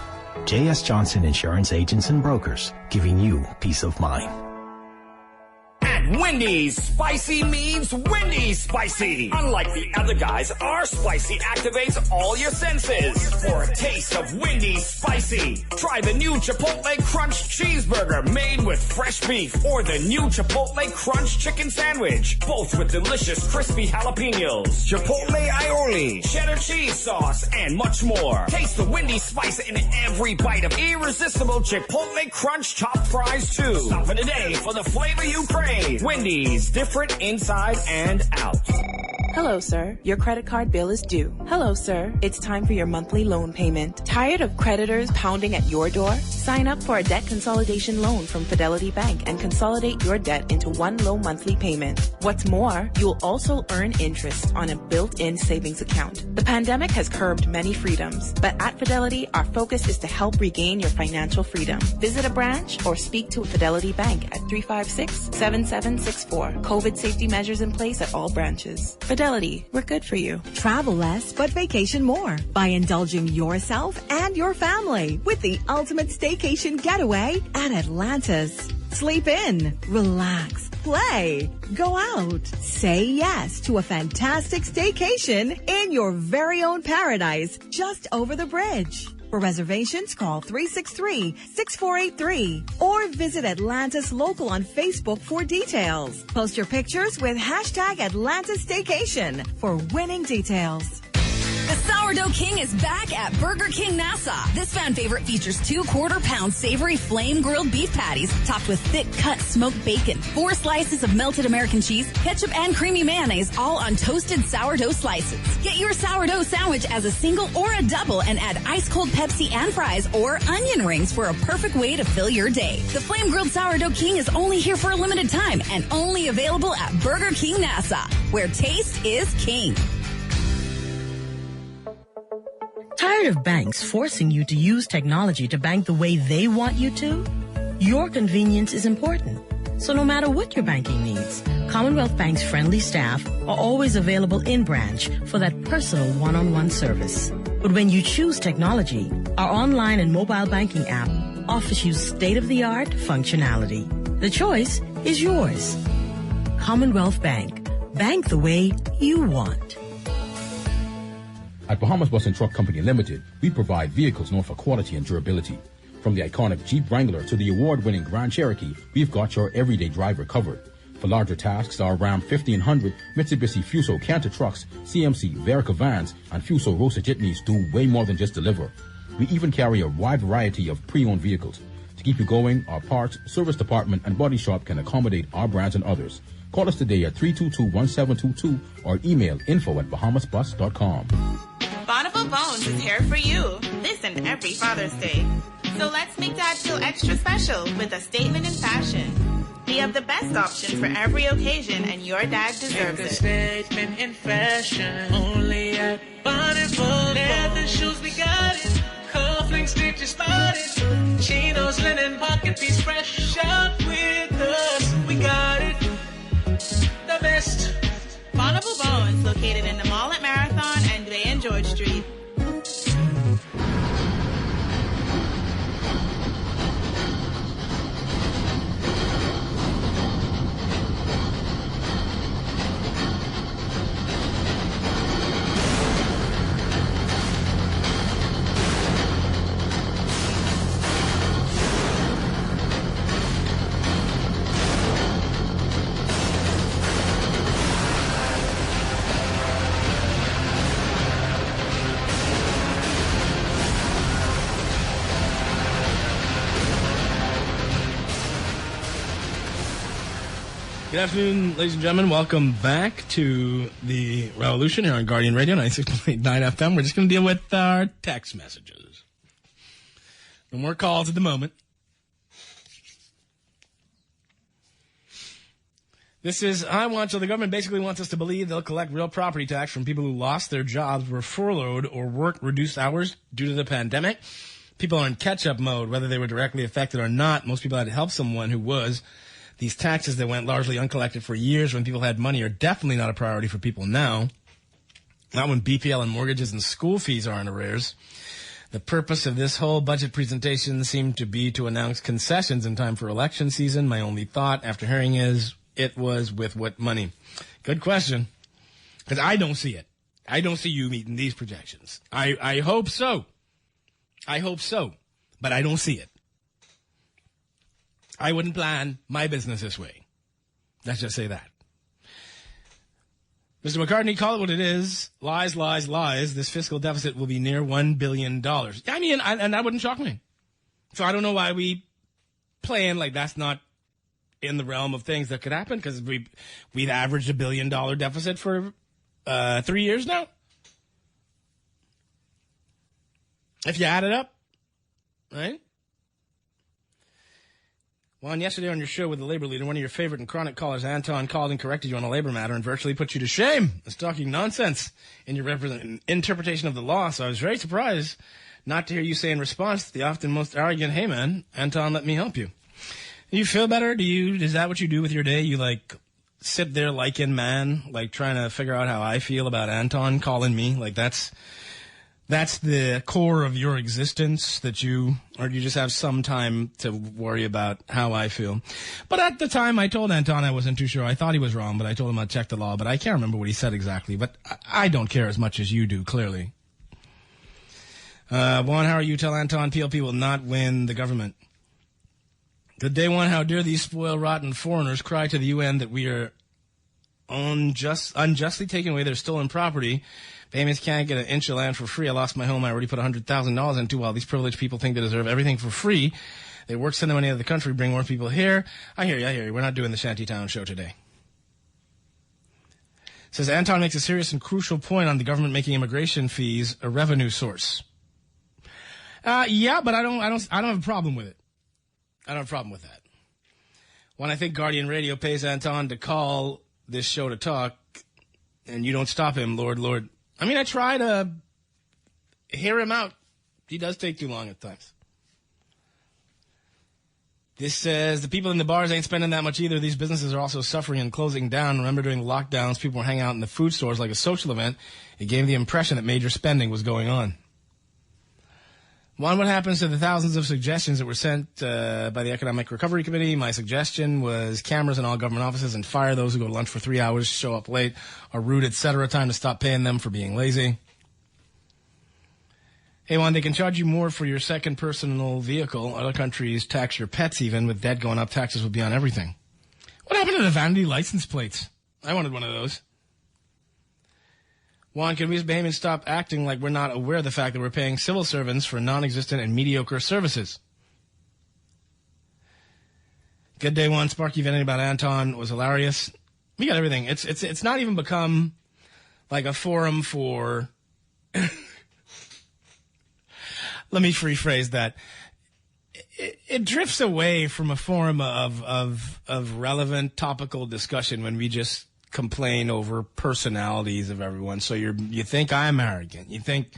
J.S. Johnson Insurance Agents and Brokers, giving you peace of mind. Wendy's spicy means Wendy's spicy. Unlike the other guys, our spicy activates all your senses. For a taste of Wendy's spicy, try the new Chipotle Crunch Cheeseburger made with fresh beef, or the new Chipotle Crunch Chicken Sandwich, both with delicious crispy jalapenos, Chipotle aioli, cheddar cheese sauce, and much more. Taste the Wendy's spice in every bite of irresistible Chipotle Crunch chopped fries too. Stop in today for the flavor you crave. Wendy's, different inside and out. Hello, sir. Your credit card bill is due. Hello, sir. It's time for your monthly loan payment. Tired of creditors pounding at your door? Sign up for a debt consolidation loan from Fidelity Bank and consolidate your debt into one low monthly payment. What's more, you'll also earn interest on a built-in savings account. The pandemic has curbed many freedoms, but at Fidelity, our focus is to help regain your financial freedom. Visit a branch or speak to Fidelity Bank at 356-7764. COVID safety measures in place at all branches. Fidelity, we're good for you. Travel less, but vacation more by indulging yourself and your family with the ultimate staycation getaway at Atlantis. Sleep in, relax, play, go out. Say yes to a fantastic staycation in your very own paradise just over the bridge. For reservations, call 363-6483 or visit Atlantis Local on Facebook for details. Post your pictures with hashtag Atlantis Staycation for winning details. The Sourdough King is back at Burger King Nassau. This fan favorite features 2 quarter-pound savory flame-grilled beef patties topped with thick-cut smoked bacon, 4 slices of melted American cheese, ketchup and creamy mayonnaise, all on toasted sourdough slices. Get your sourdough sandwich as a single or a double and add ice-cold Pepsi and fries or onion rings for a perfect way to fill your day. The flame-grilled Sourdough King is only here for a limited time and only available at Burger King Nassau, where taste is king. Tired of banks forcing you to use technology to bank the way they want you to? Your convenience is important. So no matter what your banking needs, Commonwealth Bank's friendly staff are always available in branch for that personal one-on-one service. But when you choose technology, our online and mobile banking app offers you state-of-the-art functionality. The choice is yours. Commonwealth Bank. Bank the way you want. At Bahamas Bus and Truck Company Limited, we provide vehicles known for quality and durability. From the iconic Jeep Wrangler to the award-winning Grand Cherokee, we've got your everyday driver covered. For larger tasks, our Ram 1500, Mitsubishi Fuso Canter trucks, CMC Verica vans, and Fuso Rosa jitneys do way more than just deliver. We even carry a wide variety of pre-owned vehicles. To keep you going, our parts, service department, and body shop can accommodate our brands and others. Call us today at 322-1722 or email info@bahamasbus.com. Bonneville Bones is here for you this and every Father's Day. So let's make Dad feel extra special with a statement in fashion. We have the best options for every occasion, and your dad deserves it. Statement in fashion, only at Bonneville. Leather shoes, we got it. Cufflinks, stitches, spotted. Chinos, linen, pocket piece, fresh out with us. We got it. The best. Bonneville Bones, located in the mall at Marathon and Bay and George Street. Good afternoon, ladies and gentlemen. Welcome back to the Revolution here on Guardian Radio 96.9 FM. We're just going to deal with our text messages. No more calls at the moment. This is, so the government basically wants us to believe they'll collect real property tax from people who lost their jobs, were furloughed, or worked reduced hours due to the pandemic. People are in catch-up mode, whether they were directly affected or not. Most people had to help someone who was. These taxes that went largely uncollected for years when people had money are definitely not a priority for people now. Not when BPL and mortgages and school fees are in arrears. The purpose of this whole budget presentation seemed to be to announce concessions in time for election season. My only thought after hearing is, it was with what money? Good question. Because I don't see it. I don't see you meeting these projections. I hope so. I hope so. But I don't see it. I wouldn't plan my business this way. Let's just say that. Mr. McCartney, call it what it is. Lies, lies, lies. This fiscal deficit will be near $1 billion. I mean, and that wouldn't shock me. So I don't know why we playing like that's not in the realm of things that could happen, because we've averaged $1 billion deficit for 3 years now. If you add it up, right? Juan, yesterday on your show with the labor leader, one of your favorite and chronic callers, Anton, called and corrected you on a labor matter and virtually put you to shame as talking nonsense in your interpretation of the law. So I was very surprised not to hear you say in response to the often most arrogant, "Hey man, Anton, let me help you." Do you feel better? Is that what you do with your day? You like sit there like in man, like trying to figure out how I feel about Anton calling me? Like that's the core of your existence, or you just have some time to worry about how I feel. But at the time, I told Anton I wasn't too sure. I thought he was wrong, but I told him I'd check the law. But I can't remember what he said exactly. But I don't care as much as you do, clearly. Juan, how are you? Tell Anton PLP will not win the government. Good day, Juan. How dare these spoiled, rotten foreigners cry to the UN that we are unjustly taking away their stolen property. Famous can't get an inch of land for free. I lost my home. I already put $100,000 into, while these privileged people think they deserve everything for free. They work, send the money out of the country, bring more people here. I hear you. We're not doing the Shantytown show today. Says Anton makes a serious and crucial point on the government making immigration fees a revenue source. Yeah, but I don't have a problem with it. I don't have a problem with that. When I think Guardian Radio pays Anton to call this show to talk, and you don't stop him, Lord. I mean, I try to hear him out. He does take too long at times. This says the people in the bars ain't spending that much either. These businesses are also suffering and closing down. Remember, during the lockdowns, people were hanging out in the food stores like a social event. It gave the impression that major spending was going on. Juan, what happens to the thousands of suggestions that were sent by the Economic Recovery Committee? My suggestion was cameras in all government offices and fire those who go to lunch for 3 hours, show up late, are rude, etc. Time to stop paying them for being lazy. Hey, Juan, they can charge you more for your second personal vehicle. Other countries tax your pets even. With debt going up, taxes will be on everything. What happened to the vanity license plates? I wanted one of those. Juan, can we as Bahamians stop acting like we're not aware of the fact that we're paying civil servants for non-existent and mediocre services? Good day, Juan. Sparky venting about Anton was hilarious. We got everything. It's not even become like a forum for... Let me rephrase that. It drifts away from a forum of relevant topical discussion when we just complain over personalities of everyone. So you think I'm arrogant. You think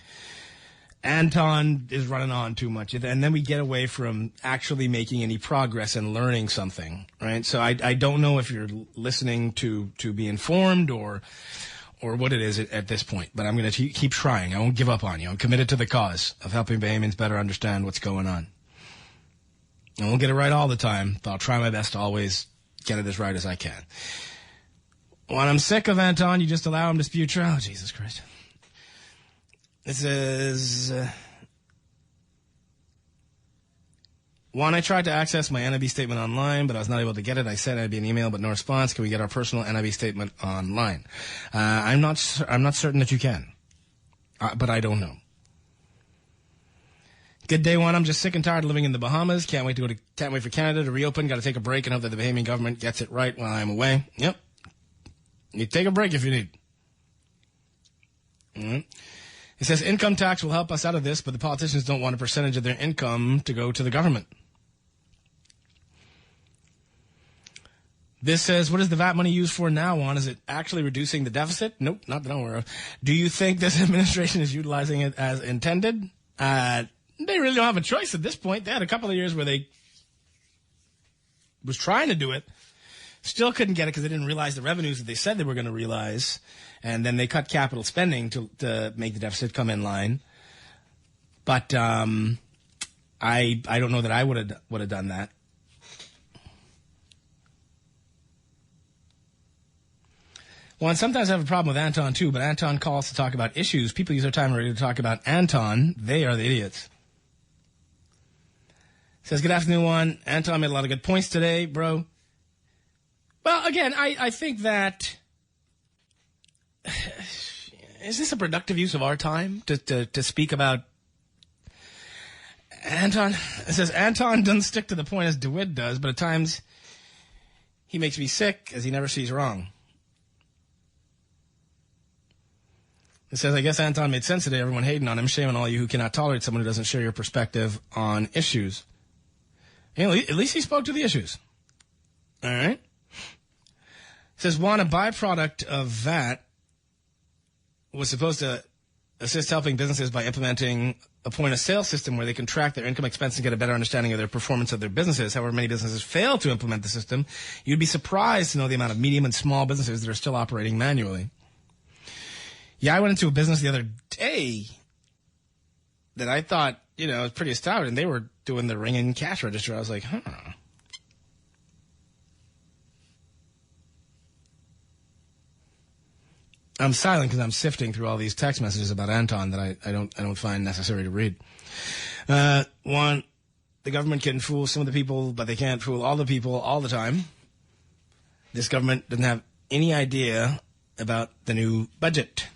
Anton is running on too much. And then we get away from actually making any progress and learning something, right? So I don't know if you're listening to be informed or what it is at this point. But I'm going to keep trying. I won't give up on you. I'm committed to the cause of helping Bahamians better understand what's going on. I won't get it right all the time, but I'll try my best to always get it as right as I can. When I'm sick of Anton, you just allow him to spew truth. Oh, Jesus Christ. This is... Juan, I tried to access my NIB statement online, but I was not able to get it. I sent NIB an email, but no response. Can we get our personal NIB statement online? I'm not certain that you can, but I don't know. Good day, Juan. I'm just sick and tired of living in the Bahamas. Can't wait for Canada to reopen. Got to take a break and hope that the Bahamian government gets it right while I'm away. Yep. You take a break if you need. Mm-hmm. It says income tax will help us out of this, but the politicians don't want a percentage of their income to go to the government. This says, what is the VAT money used for now, Juan? Is it actually reducing the deficit? Nope, not that I'm aware of. Do you think this administration is utilizing it as intended? They really don't have a choice at this point. They had a couple of years where they was trying to do it. Still couldn't get it because they didn't realize the revenues that they said they were going to realize. And then they cut capital spending to make the deficit come in line. But I don't know that I would have done that. Well, and sometimes I have a problem with Anton, too, but Anton calls to talk about issues. People use their time already to talk about Anton. They are the idiots. Says, good afternoon, Juan. Anton made a lot of good points today, bro. Well, again, I think that... Is this a productive use of our time to speak about Anton? It says, Anton doesn't stick to the point as DeWitt does, but at times he makes me sick as he never sees wrong. It says, I guess Anton made sense today. Everyone hating on him. Shame on all you who cannot tolerate someone who doesn't share your perspective on issues. You know, at least he spoke to the issues. All right. It says, Juan, a byproduct of VAT was supposed to assist helping businesses by implementing a point-of-sale system where they can track their income expense and get a better understanding of their performance of their businesses. However, many businesses fail to implement the system. You'd be surprised to know the amount of medium and small businesses that are still operating manually. Yeah, I went into a business the other day that I thought, was pretty astounding. They were doing the ring-in cash register. I was like, huh. I'm silent because I'm sifting through all these text messages about Anton that I don't find necessary to read. One, the government can fool some of the people, but they can't fool all the people all the time. This government doesn't have any idea about the new budget.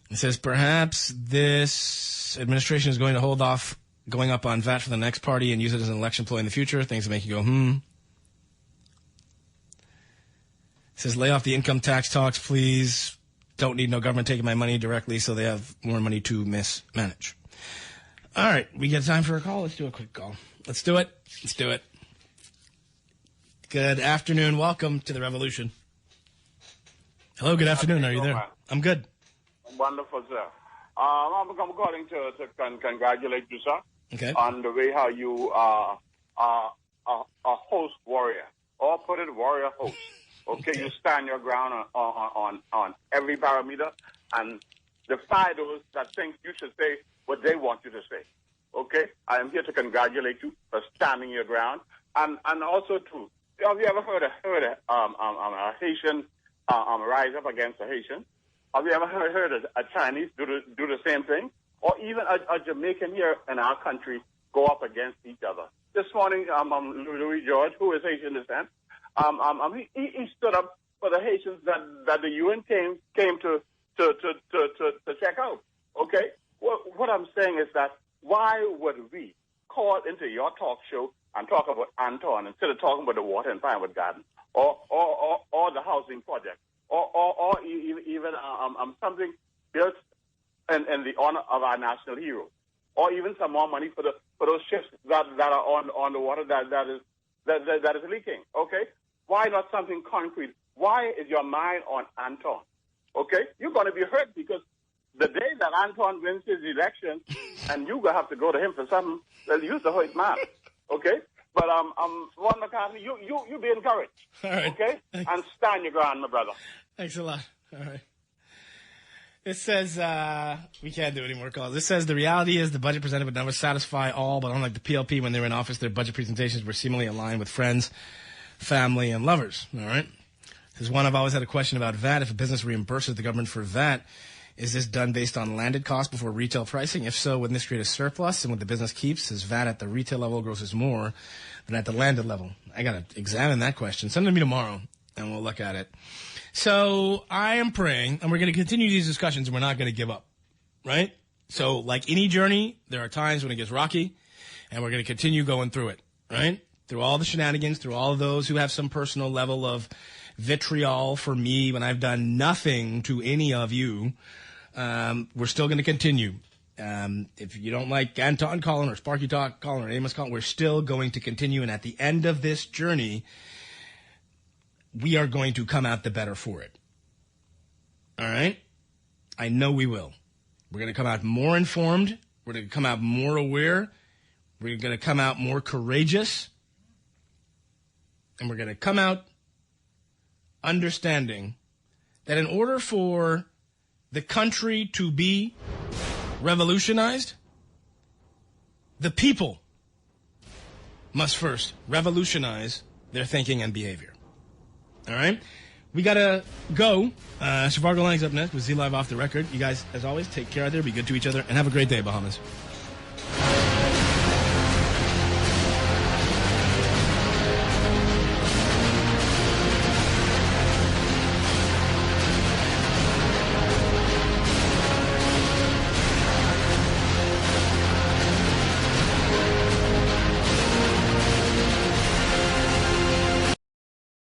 It says, perhaps this administration is going to hold off going up on VAT for the next party and use it as an election ploy in the future. Things that make you go, It says, lay off the income tax talks, please. Don't need no government taking my money directly so they have more money to mismanage. All right, we get time for a call. Let's do a quick call. Let's do it. Good afternoon. Welcome to the revolution. Hello, good afternoon. Are you there? I'm good. Wonderful, sir. I'm calling to congratulate you, sir. Okay. On the way how you are a host warrior, or put it warrior host. Okay, you stand your ground on every parameter and defy those that think you should say what they want you to say. Okay, I am here to congratulate you for standing your ground, and also too. Have you ever heard a Haitian rise up against a Haitian? Have you ever heard a Chinese do the same thing? Or even a Jamaican here in our country go up against each other? This morning, Louis George, who is Haitian descent, he stood up for the Haitians that the UN came to check out. Okay? What I'm saying is that why would we call into your talk show and talk about Anton instead of talking about the water and Pinewood Garden or the housing project or even something built in the honor of our national hero, or even some more money for those ships that are on the water that is leaking? Okay? Why not something concrete? Why is your mind on Anton? Okay? You're going to be hurt because the day that Anton wins his election and you have to go to him for something, well, use the hurt man. Okay? But Juan McCartney, you be encouraged. All right. Okay? Thanks. And stand your ground, my brother. Thanks a lot. All right. It says, we can't do any more calls. This says, the reality is the budget presented would never satisfy all, but unlike the PLP, when they were in office, their budget presentations were seemingly aligned with friends, family, and lovers. All right? This is one I've always had a question about VAT. If a business reimburses the government for VAT, is this done based on landed cost before retail pricing? If so, wouldn't this create a surplus? And what the business keeps is VAT at the retail level grosses more than at the landed level. I got to examine that question. Send it to me tomorrow, and we'll look at it. So I am praying, and we're going to continue these discussions, and we're not going to give up, right? So like any journey, there are times when it gets rocky, and we're going to continue going through it, right? Through all the shenanigans, through all of those who have some personal level of vitriol for me when I've done nothing to any of you. We're still going to continue. If you don't like Anton Collin or Sparky Talk Collin or Amos Collin, we're still going to continue. And at the end of this journey, we are going to come out the better for it. All right? I know we will. We're going to come out more informed. We're going to come out more aware. We're going to come out more courageous. And we're going to come out understanding that in order for the country to be revolutionized, the people must first revolutionize their thinking and behavior. All right? We got to go. Shavargo Lang's up next with Z Live Off the Record. You guys, as always, take care out there, be good to each other, and have a great day, Bahamas.